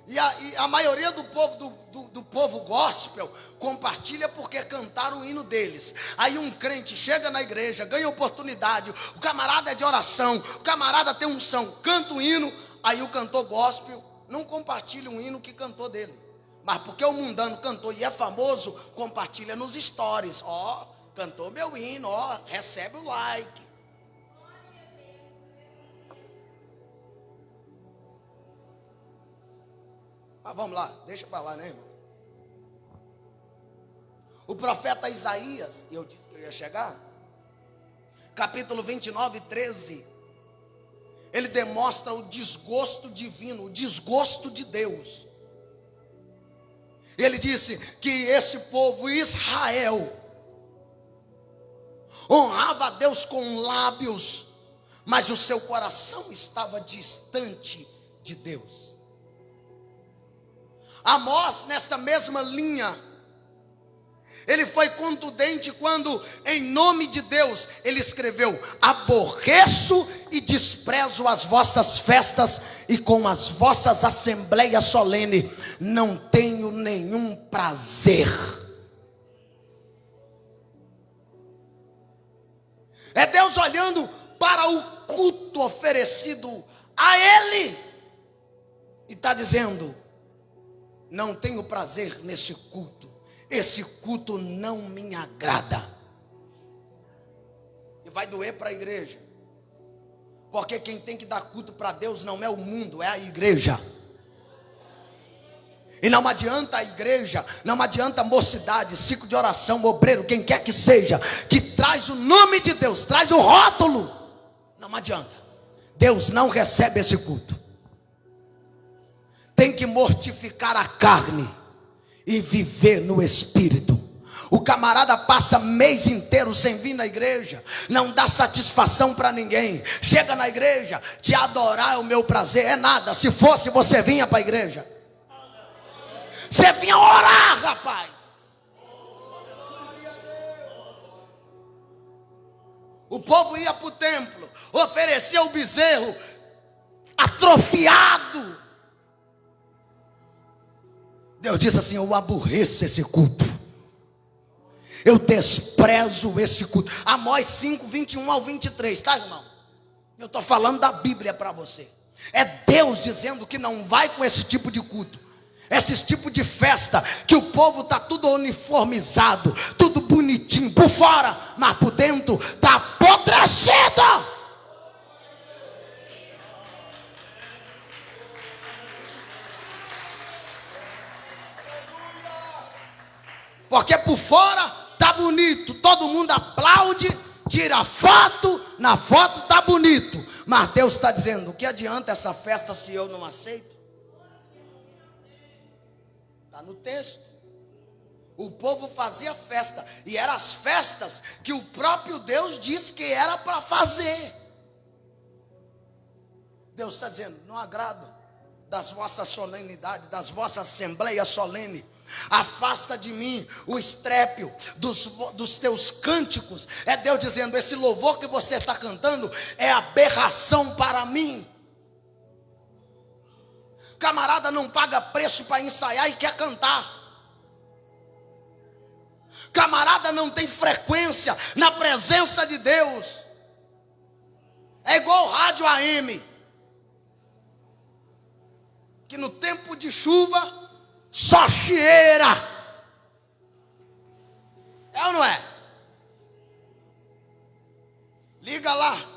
E a maioria do povo gospel compartilha porque cantaram o hino deles. Aí um crente chega na igreja, ganha oportunidade, o camarada é de oração, o camarada tem unção, canta o hino, aí o cantor gospel não compartilha um hino que cantou dele. Mas porque o mundano cantou e é famoso, compartilha nos stories. Ó, cantou meu hino, ó, recebe o like. Mas vamos lá, deixa para lá, né, irmão? O profeta Isaías, eu disse que eu ia chegar, capítulo 29, 13, ele demonstra o desgosto divino, o desgosto de Deus. Ele disse que esse povo Israel honrava a Deus com lábios, mas o seu coração estava distante de Deus. Amós, nesta mesma linha, ele foi contundente quando, em nome de Deus, ele escreveu: aborreço e desprezo as vossas festas, e com as vossas assembleias solenes não tenho nenhum prazer. É Deus olhando para o culto oferecido a Ele, e está dizendo: não tenho prazer nesse culto. Esse culto não me agrada. E vai doer para a igreja. Porque quem tem que dar culto para Deus não é o mundo, é a igreja. E não adianta a igreja, não adianta a mocidade, ciclo de oração, obreiro, quem quer que seja, que traz o nome de Deus, traz o rótulo. Não adianta. Deus não recebe esse culto. Tem que mortificar a carne e viver no espírito. O camarada passa mês inteiro sem vir na igreja, não dá satisfação para ninguém. Chega na igreja, te adorar é o meu prazer, é nada. Se fosse, você vinha para a igreja. Você vinha orar, rapaz. O povo ia para o templo, oferecia o bezerro atrofiado. Deus disse assim: eu aborreço esse culto, eu desprezo esse culto. Amós 5, 21 ao 23, tá, irmão? Eu estou falando da Bíblia para você. É Deus dizendo que não vai com esse tipo de culto, esse tipo de festa, que o povo está tudo uniformizado, tudo bonitinho por fora, mas por dentro está apodrecido. Porque por fora tá bonito, todo mundo aplaude, tira foto, na foto tá bonito. Mas Deus está dizendo: o que adianta essa festa se eu não aceito? Está no texto. O povo fazia festa, e eram as festas que o próprio Deus disse que era para fazer. Deus está dizendo: não agrada das vossas solenidades, das vossas assembleias solenes. Afasta de mim o estrépio dos teus cânticos. É Deus dizendo: esse louvor que você está cantando é aberração para mim. Camarada não paga preço para ensaiar e quer cantar. Camarada não tem frequência na presença de Deus. É igual rádio AM, que no tempo de chuva só chieira. É ou não é? Liga lá.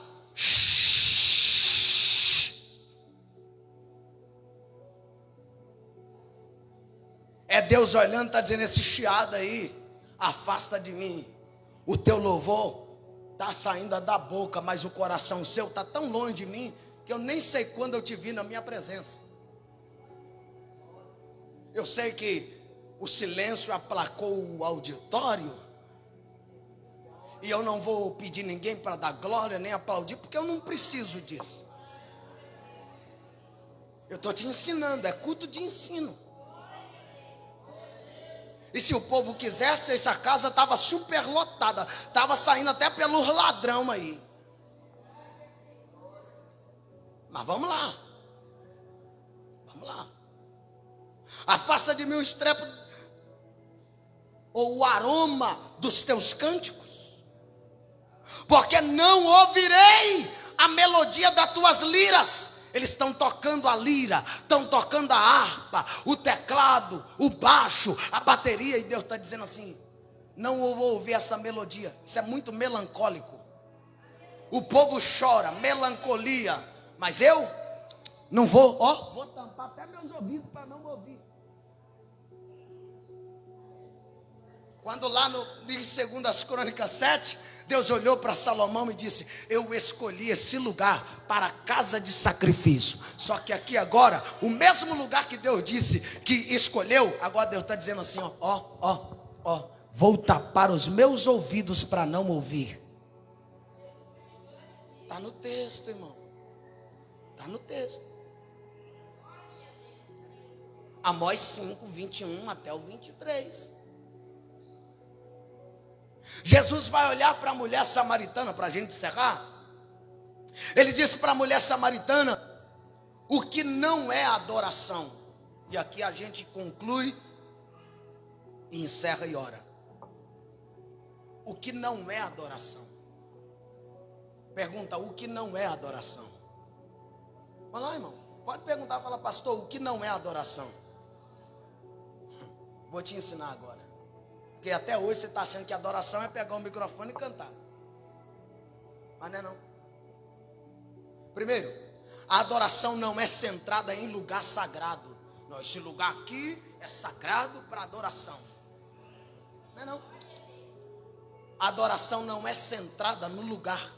É Deus olhando, está dizendo: esse chiado aí, afasta de mim. O teu louvor está saindo da boca, mas o coração seu está tão longe de mim, que eu nem sei quando eu te vi na minha presença. Eu sei que o silêncio aplacou o auditório, e eu não vou pedir ninguém para dar glória, nem aplaudir, porque eu não preciso disso. Eu estou te ensinando, é culto de ensino. E se o povo quisesse, essa casa estava super lotada, estava saindo até pelos ladrão aí. Mas vamos lá. Vamos lá. Afasta de mim o estrepo ou o aroma dos teus cânticos, porque não ouvirei a melodia das tuas liras. Eles estão tocando a lira, estão tocando a harpa, o teclado, o baixo, a bateria. E Deus está dizendo assim: não vou ouvir essa melodia. Isso é muito melancólico. O povo chora, melancolia. Mas eu não vou, vou tampar até meus ouvidos para não ouvir. Quando lá em 2 Crônicas 7, Deus olhou para Salomão e disse: eu escolhi esse lugar para casa de sacrifício. Só que aqui agora, o mesmo lugar que Deus disse que escolheu, agora Deus está dizendo assim: vou tapar os meus ouvidos para não ouvir. Está no texto, irmão. Está no texto. Amós 5, 21 até o 23. Jesus vai olhar para a mulher samaritana, para a gente encerrar. Ele disse para a mulher samaritana o que não é adoração. E aqui a gente conclui e encerra e ora. O que não é adoração? Pergunta: o que não é adoração? Olha lá, irmão, pode perguntar, fala: pastor, o que não é adoração? Vou te ensinar agora. Porque até hoje você está achando que adoração é pegar o microfone e cantar. Mas não é não. Primeiro, a adoração não é centrada em lugar sagrado. Não, esse lugar aqui é sagrado para adoração. Não é não. A adoração não é centrada no lugar.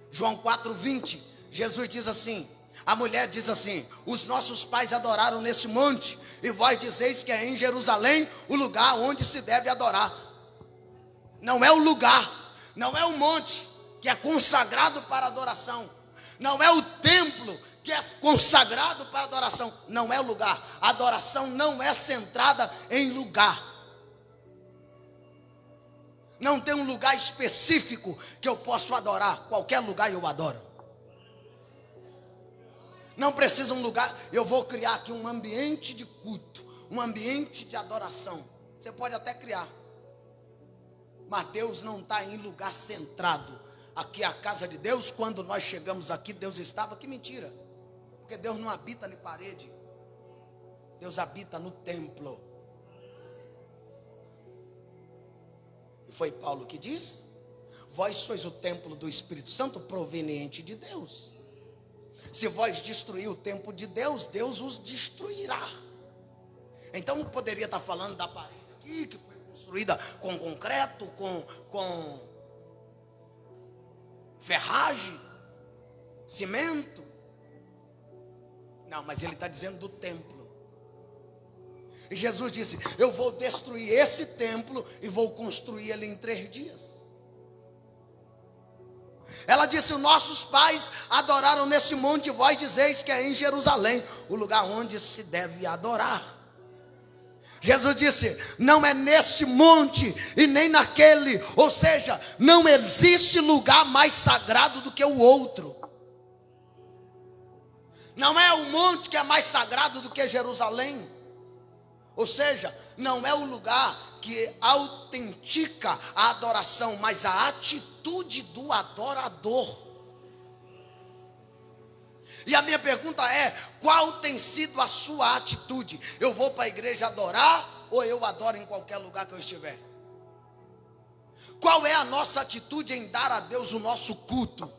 João 4:20, Jesus diz assim, a mulher diz assim: os nossos pais adoraram nesse monte, e vós dizeis que é em Jerusalém o lugar onde se deve adorar. Não é o lugar, não é o monte que é consagrado para adoração, não é o templo que é consagrado para adoração, não é o lugar. A adoração não é centrada em lugar. Não tem um lugar específico que eu posso adorar. Qualquer lugar eu adoro. Não precisa um lugar. Eu vou criar aqui um ambiente de culto, um ambiente de adoração. Você pode até criar, mas Deus não está em lugar centrado. Aqui é a casa de Deus. Quando nós chegamos aqui, Deus estava. Que mentira. Porque Deus não habita na parede. Deus habita no templo. E foi Paulo que diz: vós sois o templo do Espírito Santo proveniente de Deus. Se vós destruir o templo de Deus, Deus os destruirá. Então poderia estar falando da parede aqui, que foi construída com concreto, com ferragem, cimento. Não, mas ele está dizendo do templo. E Jesus disse: eu vou destruir esse templo e vou construir ele em 3 dias. Ela disse: os nossos pais adoraram nesse monte, e vós dizeis que é em Jerusalém o lugar onde se deve adorar. Jesus disse: não é neste monte e nem naquele. Ou seja, não existe lugar mais sagrado do que o outro. Não é o monte que é mais sagrado do que Jerusalém. Ou seja, não é o lugar que autentica a adoração, mas a atitude do adorador. E a minha pergunta é: qual tem sido a sua atitude? Eu vou para a igreja adorar ou eu adoro em qualquer lugar que eu estiver? Qual é a nossa atitude em dar a Deus o nosso culto?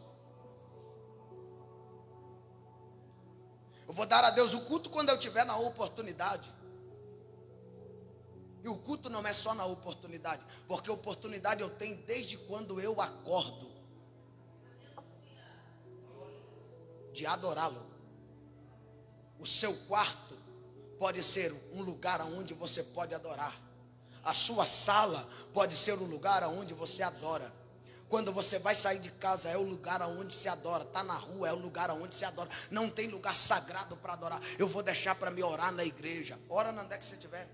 Eu vou dar a Deus o culto quando eu tiver na oportunidade. E o culto não é só na oportunidade, porque oportunidade eu tenho desde quando eu acordo de adorá-lo. O seu quarto pode ser um lugar onde você pode adorar. A sua sala pode ser um lugar onde você adora. Quando você vai sair de casa, é o lugar onde se adora. Está na rua, é o lugar onde se adora. Não tem lugar sagrado para adorar. Eu vou deixar para me orar na igreja. Ora onde é que você estiver.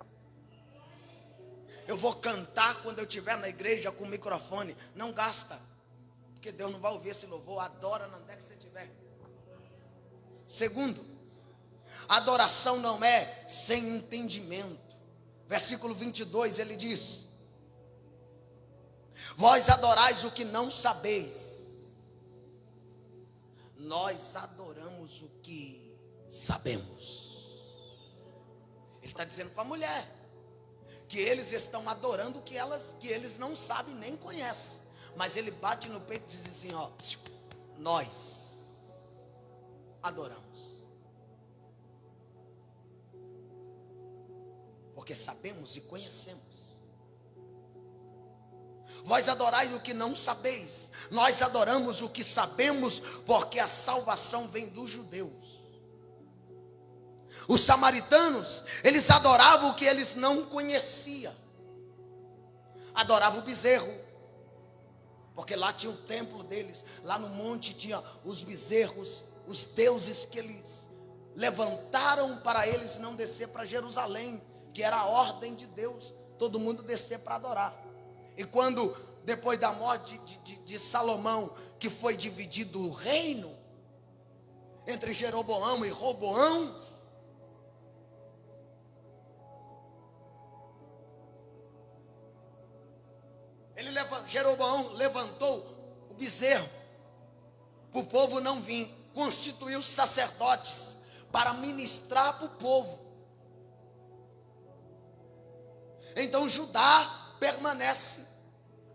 Eu vou cantar quando eu estiver na igreja com o microfone. Não gasta, porque Deus não vai ouvir esse louvor. Adora onde é que você estiver. Segundo, adoração não é sem entendimento. Versículo 22, ele diz: vós adorais o que não sabeis, nós adoramos o que sabemos. Ele está dizendo para a mulher que eles estão adorando o que eles não sabem nem conhecem. Mas ele bate no peito e diz assim: ó, nós adoramos, porque sabemos e conhecemos. Vós adorais o que não sabeis, nós adoramos o que sabemos, porque a salvação vem dos judeus. Os samaritanos, eles adoravam o que eles não conheciam. Adoravam o bezerro, porque lá tinha o templo deles. Lá no monte tinha os bezerros, os deuses que eles levantaram para eles não descer para Jerusalém, que era a ordem de Deus, todo mundo descer para adorar. E quando, depois da morte de Salomão, que foi dividido o reino entre Jeroboão e Roboão, Jeroboão levantou o bezerro para o povo não vir, constituiu sacerdotes para ministrar para o povo. Então Judá permanece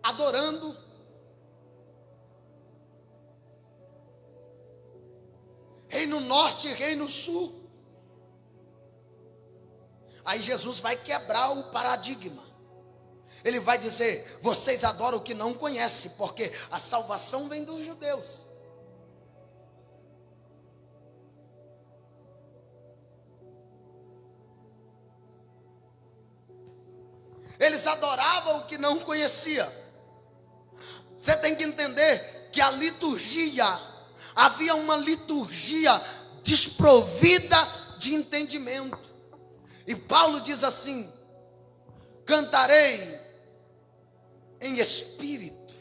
adorando. Reino Norte e Reino Sul. Aí Jesus vai quebrar o paradigma. Ele vai dizer: vocês adoram o que não conhecem, porque a salvação vem dos judeus. Eles adoravam o que não conhecia. Você tem que entender que a liturgia, havia uma liturgia desprovida de entendimento. E Paulo diz assim: cantarei em espírito.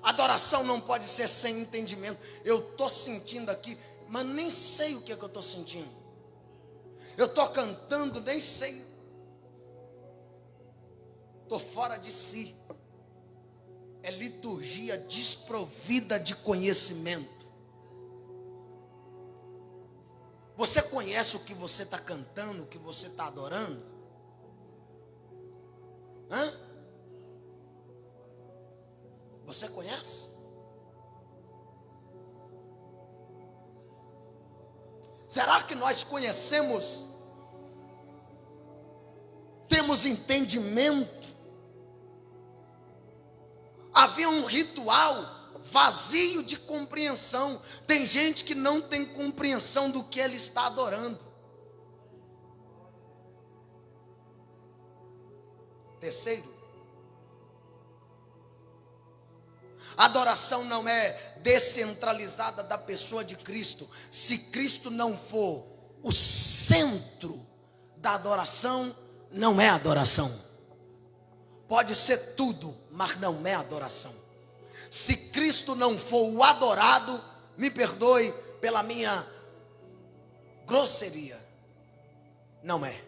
Adoração não pode ser sem entendimento. Eu estou sentindo aqui, mas nem sei o que é que eu estou sentindo. Eu estou cantando, nem sei. Estou fora de si. É liturgia desprovida de conhecimento. Você conhece o que você está cantando, o que você está adorando? Hã? Você conhece? Será que nós conhecemos? Temos entendimento? Havia um ritual vazio de compreensão. Tem gente que não tem compreensão do que ele está adorando. Terceiro, a adoração não é descentralizada da pessoa de Cristo. Se Cristo não for o centro da adoração, não é adoração. Pode ser tudo, mas não é adoração. Se Cristo não for o adorado, me perdoe pela minha grosseria, não é.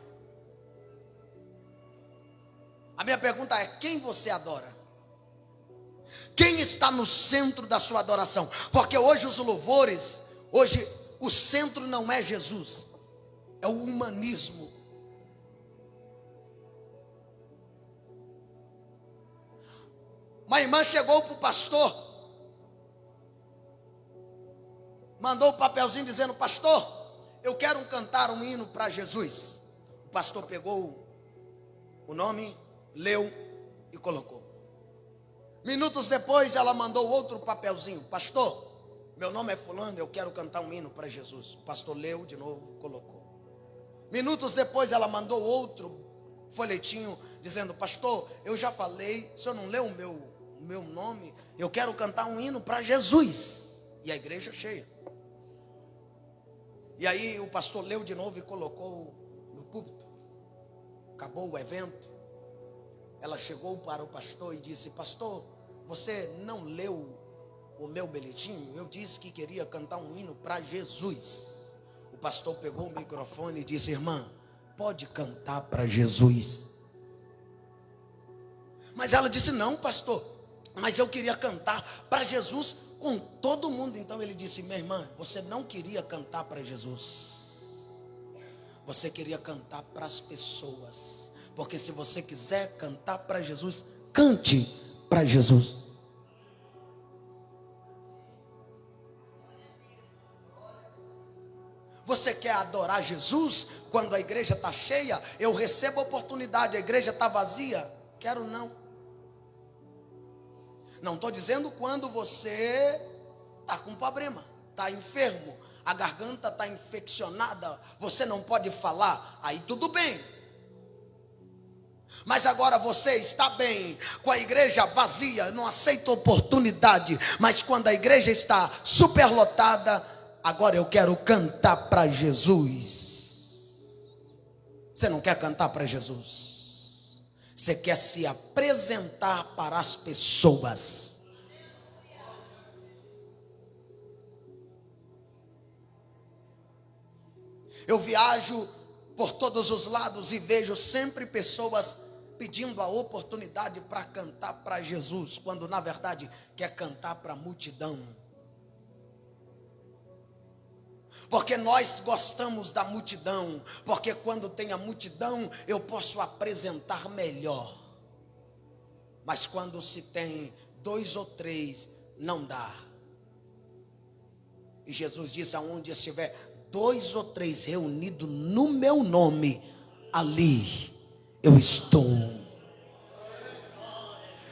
A minha pergunta é: quem você adora? Quem está no centro da sua adoração? Porque hoje os louvores, hoje o centro não é Jesus, é o humanismo. Uma irmã chegou para o pastor, mandou o papelzinho dizendo: pastor, eu quero cantar um hino para Jesus. O pastor pegou o nome, leu e colocou. Minutos depois ela mandou outro papelzinho: pastor, meu nome é fulano, eu quero cantar um hino para Jesus. O pastor leu de novo, colocou. Minutos depois ela mandou outro folhetinho dizendo: pastor, eu já falei, o senhor não leu o meu nome, eu quero cantar um hino para Jesus. E a igreja cheia. E aí o pastor leu de novo e colocou no púlpito. Acabou o evento. Ela chegou para o pastor e disse: pastor, você não leu o meu bilhetinho? Eu disse que queria cantar um hino para Jesus. O pastor pegou o microfone e disse: irmã, pode cantar para Jesus. Mas ela disse: não, pastor, mas eu queria cantar para Jesus com todo mundo. Então ele disse: minha irmã, você não queria cantar para Jesus, você queria cantar para as pessoas. Porque se você quiser cantar para Jesus, cante para Jesus. Você quer adorar Jesus quando a igreja está cheia? Eu recebo a oportunidade, a igreja está vazia? Quero não. Não estou dizendo quando você está com problema, está enfermo, a garganta está infeccionada, você não pode falar, aí tudo bem. Mas agora você está bem, com a igreja vazia, não aceita oportunidade, mas quando a igreja está superlotada, agora eu quero cantar para Jesus. Você não quer cantar para Jesus? Você quer se apresentar para as pessoas. Eu viajo por todos os lados e vejo sempre pessoas pedindo a oportunidade para cantar para Jesus, quando na verdade quer cantar para a multidão. Porque nós gostamos da multidão, porque quando tem a multidão eu posso apresentar melhor. Mas quando se tem 2 ou 3, não dá. E Jesus disse: aonde estiver 2 ou 3 reunidos no meu nome, ali eu estou.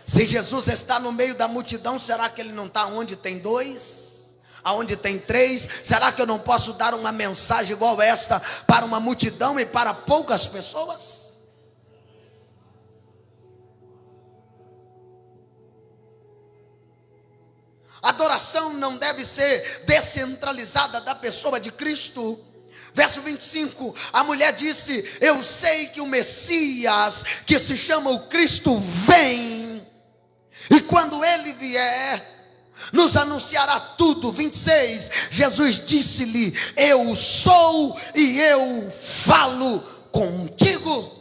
Se Jesus está no meio da multidão, será que ele não está onde tem 2? Aonde tem 3? Será que eu não posso dar uma mensagem igual esta para uma multidão e para poucas pessoas? Adoração não deve ser descentralizada da pessoa de Cristo. Verso 25, a mulher disse: eu sei que o Messias, que se chama o Cristo, vem, e quando ele vier, nos anunciará tudo. 26, Jesus disse-lhe: eu sou e eu falo contigo.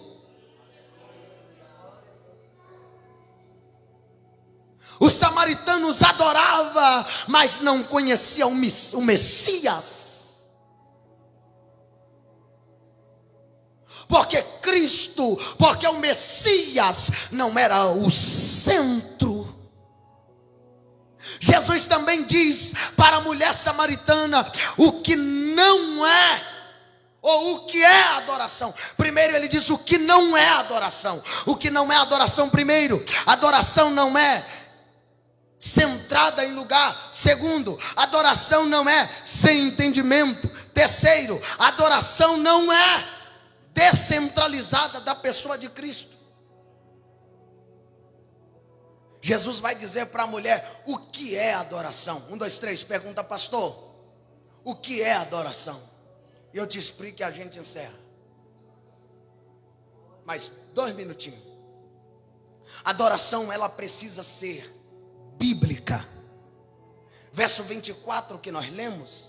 Os samaritanos adoravam, mas não conheciam o Messias. Porque Cristo, porque o Messias não era o centro. Jesus também diz para a mulher samaritana o que não é, ou o que é adoração. Primeiro ele diz o que não é adoração. O que não é adoração primeiro. Adoração não é centrada em lugar. Segundo, adoração não é sem entendimento. Terceiro, adoração não é descentralizada da pessoa de Cristo. Jesus vai dizer para a mulher o que é adoração. 1, 2, 3, pergunta: pastor, o que é adoração? E eu te explico e a gente encerra. Mais 2 minutinhos. Adoração, ela precisa ser bíblica. Verso 24 que nós lemos.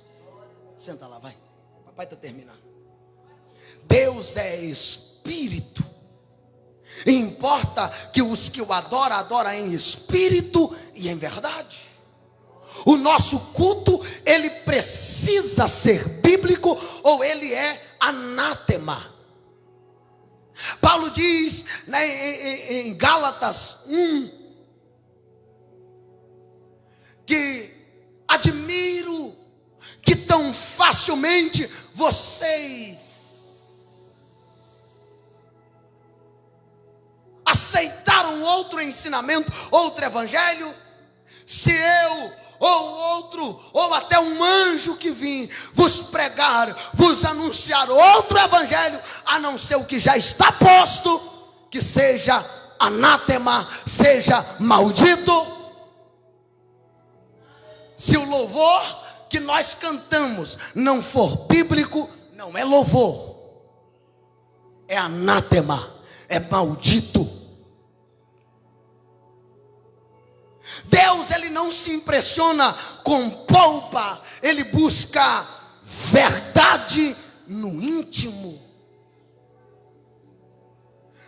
Senta lá, vai. Papai está terminando. Deus é espírito. E importa que os que o adoram, adoram em espírito e em verdade. O nosso culto, ele precisa ser bíblico ou ele é anátema. Paulo diz, né, em Gálatas 1, que admiro que tão facilmente vocês aceitaram outro ensinamento, outro evangelho. Se eu ou outro, ou até um anjo que vim vos pregar, vos anunciar outro evangelho, a não ser o que já está posto, que seja anátema, seja maldito. Se o louvor que nós cantamos não for bíblico, não é louvor, é anátema, é maldito. Deus, ele não se impressiona com polpa, ele busca verdade no íntimo.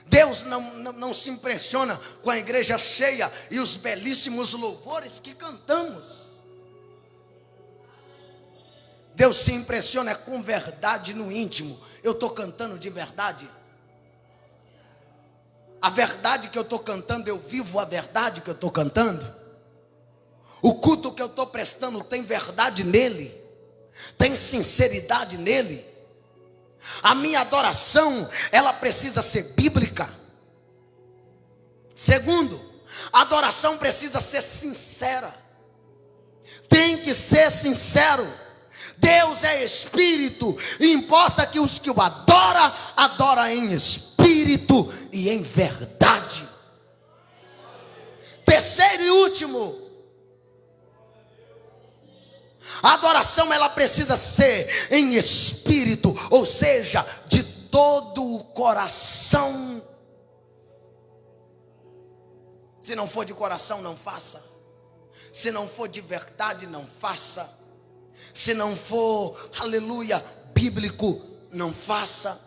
Deus não se impressiona com a igreja cheia e os belíssimos louvores que cantamos. Deus se impressiona com verdade no íntimo. Eu estou cantando de verdade? A verdade que eu estou cantando, eu vivo a verdade que eu estou cantando? O culto que eu estou prestando tem verdade nele? Tem sinceridade nele? A minha adoração, ela precisa ser bíblica. Segundo, a adoração precisa ser sincera. Tem que ser sincero. Deus é espírito, e importa que os que o adoram, adoram em espírito e em verdade. Terceiro e último, a adoração, ela precisa ser em espírito, ou seja, de todo o coração. Se não for de coração, não faça. Se não for de verdade, não faça. Se não for, aleluia, bíblico, não faça.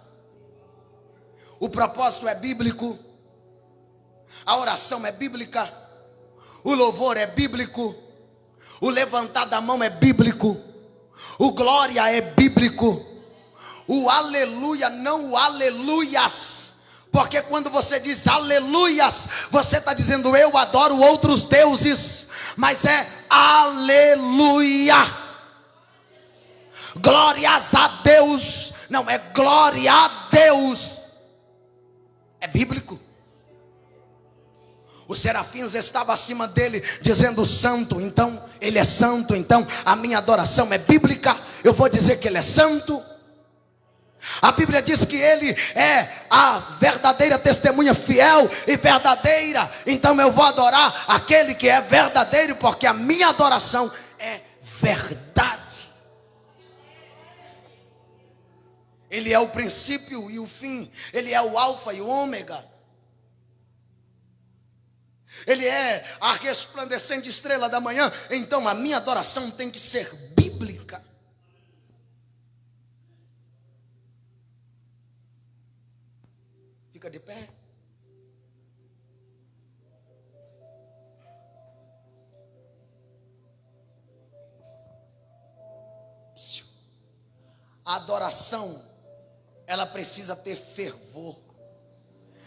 O propósito é bíblico, a oração é bíblica, o louvor é bíblico, o levantar da mão é bíblico, o glória é bíblico, o aleluia, não o aleluias, porque quando você diz aleluias, você está dizendo eu adoro outros deuses, mas é aleluia. Glórias a Deus, não é glória a Deus, é bíblico. Os serafins estavam acima dele, dizendo santo, então ele é santo, então a minha adoração é bíblica, eu vou dizer que ele é santo. A Bíblia diz que ele é a verdadeira testemunha fiel e verdadeira, então eu vou adorar aquele que é verdadeiro, porque a minha adoração é verdade. Ele é o princípio e o fim. Ele é o alfa e o ômega. Ele é a resplandecente estrela da manhã. Então a minha adoração tem que ser bíblica. Fica de pé. A adoração, ela precisa ter fervor,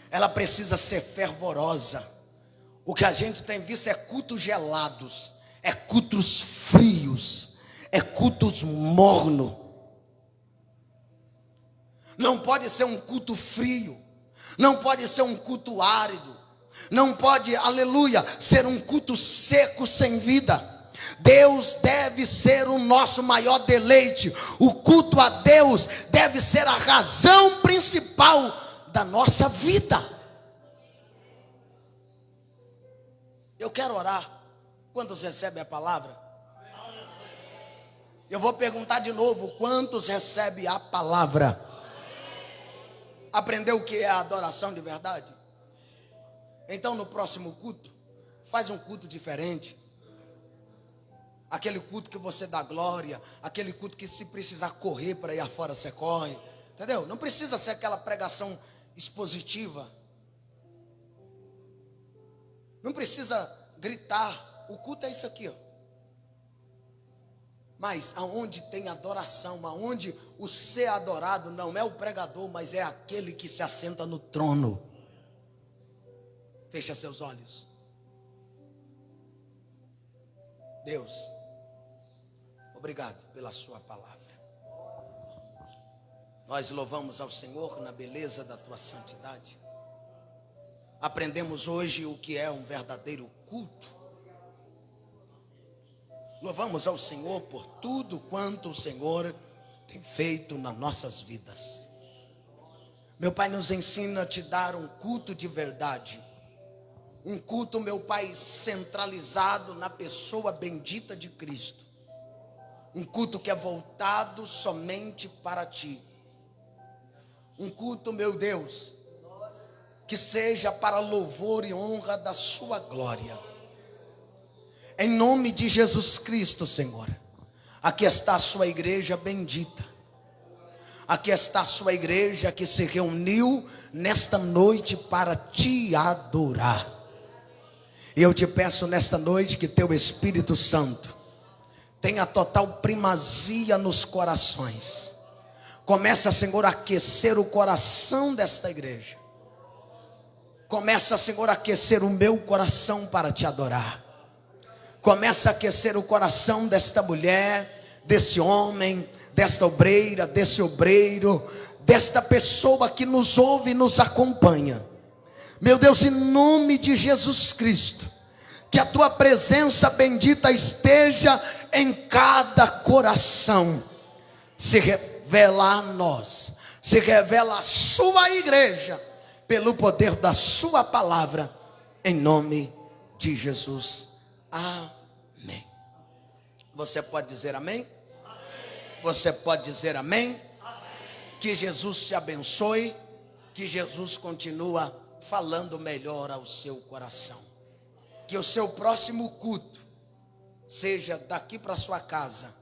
ela precisa ser fervorosa. O que a gente tem visto é cultos gelados, é cultos frios, é cultos mornos. Não pode ser um culto frio, não pode ser um culto árido, não pode, aleluia, ser um culto seco sem vida. Deus deve ser o nosso maior deleite. O culto a Deus deve ser a razão principal da nossa vida. Eu quero orar. Quantos recebem a palavra? Eu vou perguntar de novo. Quantos recebem a palavra? Aprendeu o que é a adoração de verdade? Então no próximo culto, Faz um culto diferente. Aquele culto que você dá glória, aquele culto que se precisar correr para ir afora, você corre. Entendeu? Não precisa ser aquela pregação expositiva. Não precisa gritar. O culto é isso aqui, ó. Mas aonde tem adoração, aonde o ser adorado não é o pregador, mas é aquele que se assenta no trono. Fecha seus olhos. Deus, obrigado pela sua palavra. Nós louvamos ao Senhor na beleza da tua santidade. Aprendemos hoje o que é um verdadeiro culto. Louvamos ao Senhor por tudo quanto o Senhor tem feito nas nossas vidas. Meu Pai, nos ensina a te dar um culto de verdade. Um culto, meu Pai, centralizado na pessoa bendita de Cristo. Um culto que é voltado somente para ti. Um culto, meu Deus, que seja para louvor e honra da sua glória. Em nome de Jesus Cristo, Senhor. Aqui está a sua igreja bendita. Aqui está a sua igreja que se reuniu nesta noite para te adorar. E eu te peço nesta noite que teu Espírito Santo tenha total primazia nos corações. Começa, Senhor, a aquecer o coração desta igreja. Começa, Senhor, a aquecer o meu coração para te adorar. Começa a aquecer o coração desta mulher, desse homem, desta obreira, desse obreiro, desta pessoa que nos ouve e nos acompanha. Meu Deus, em nome de Jesus Cristo, que a tua presença bendita esteja em cada coração. Se revela a nós, se revela a sua igreja, pelo poder da sua palavra, em nome de Jesus. Amém. Você pode dizer amém? Amém. Você pode dizer amém? Amém? Que Jesus te abençoe, que Jesus continua falando melhor ao seu coração. Que o seu próximo culto seja daqui para sua casa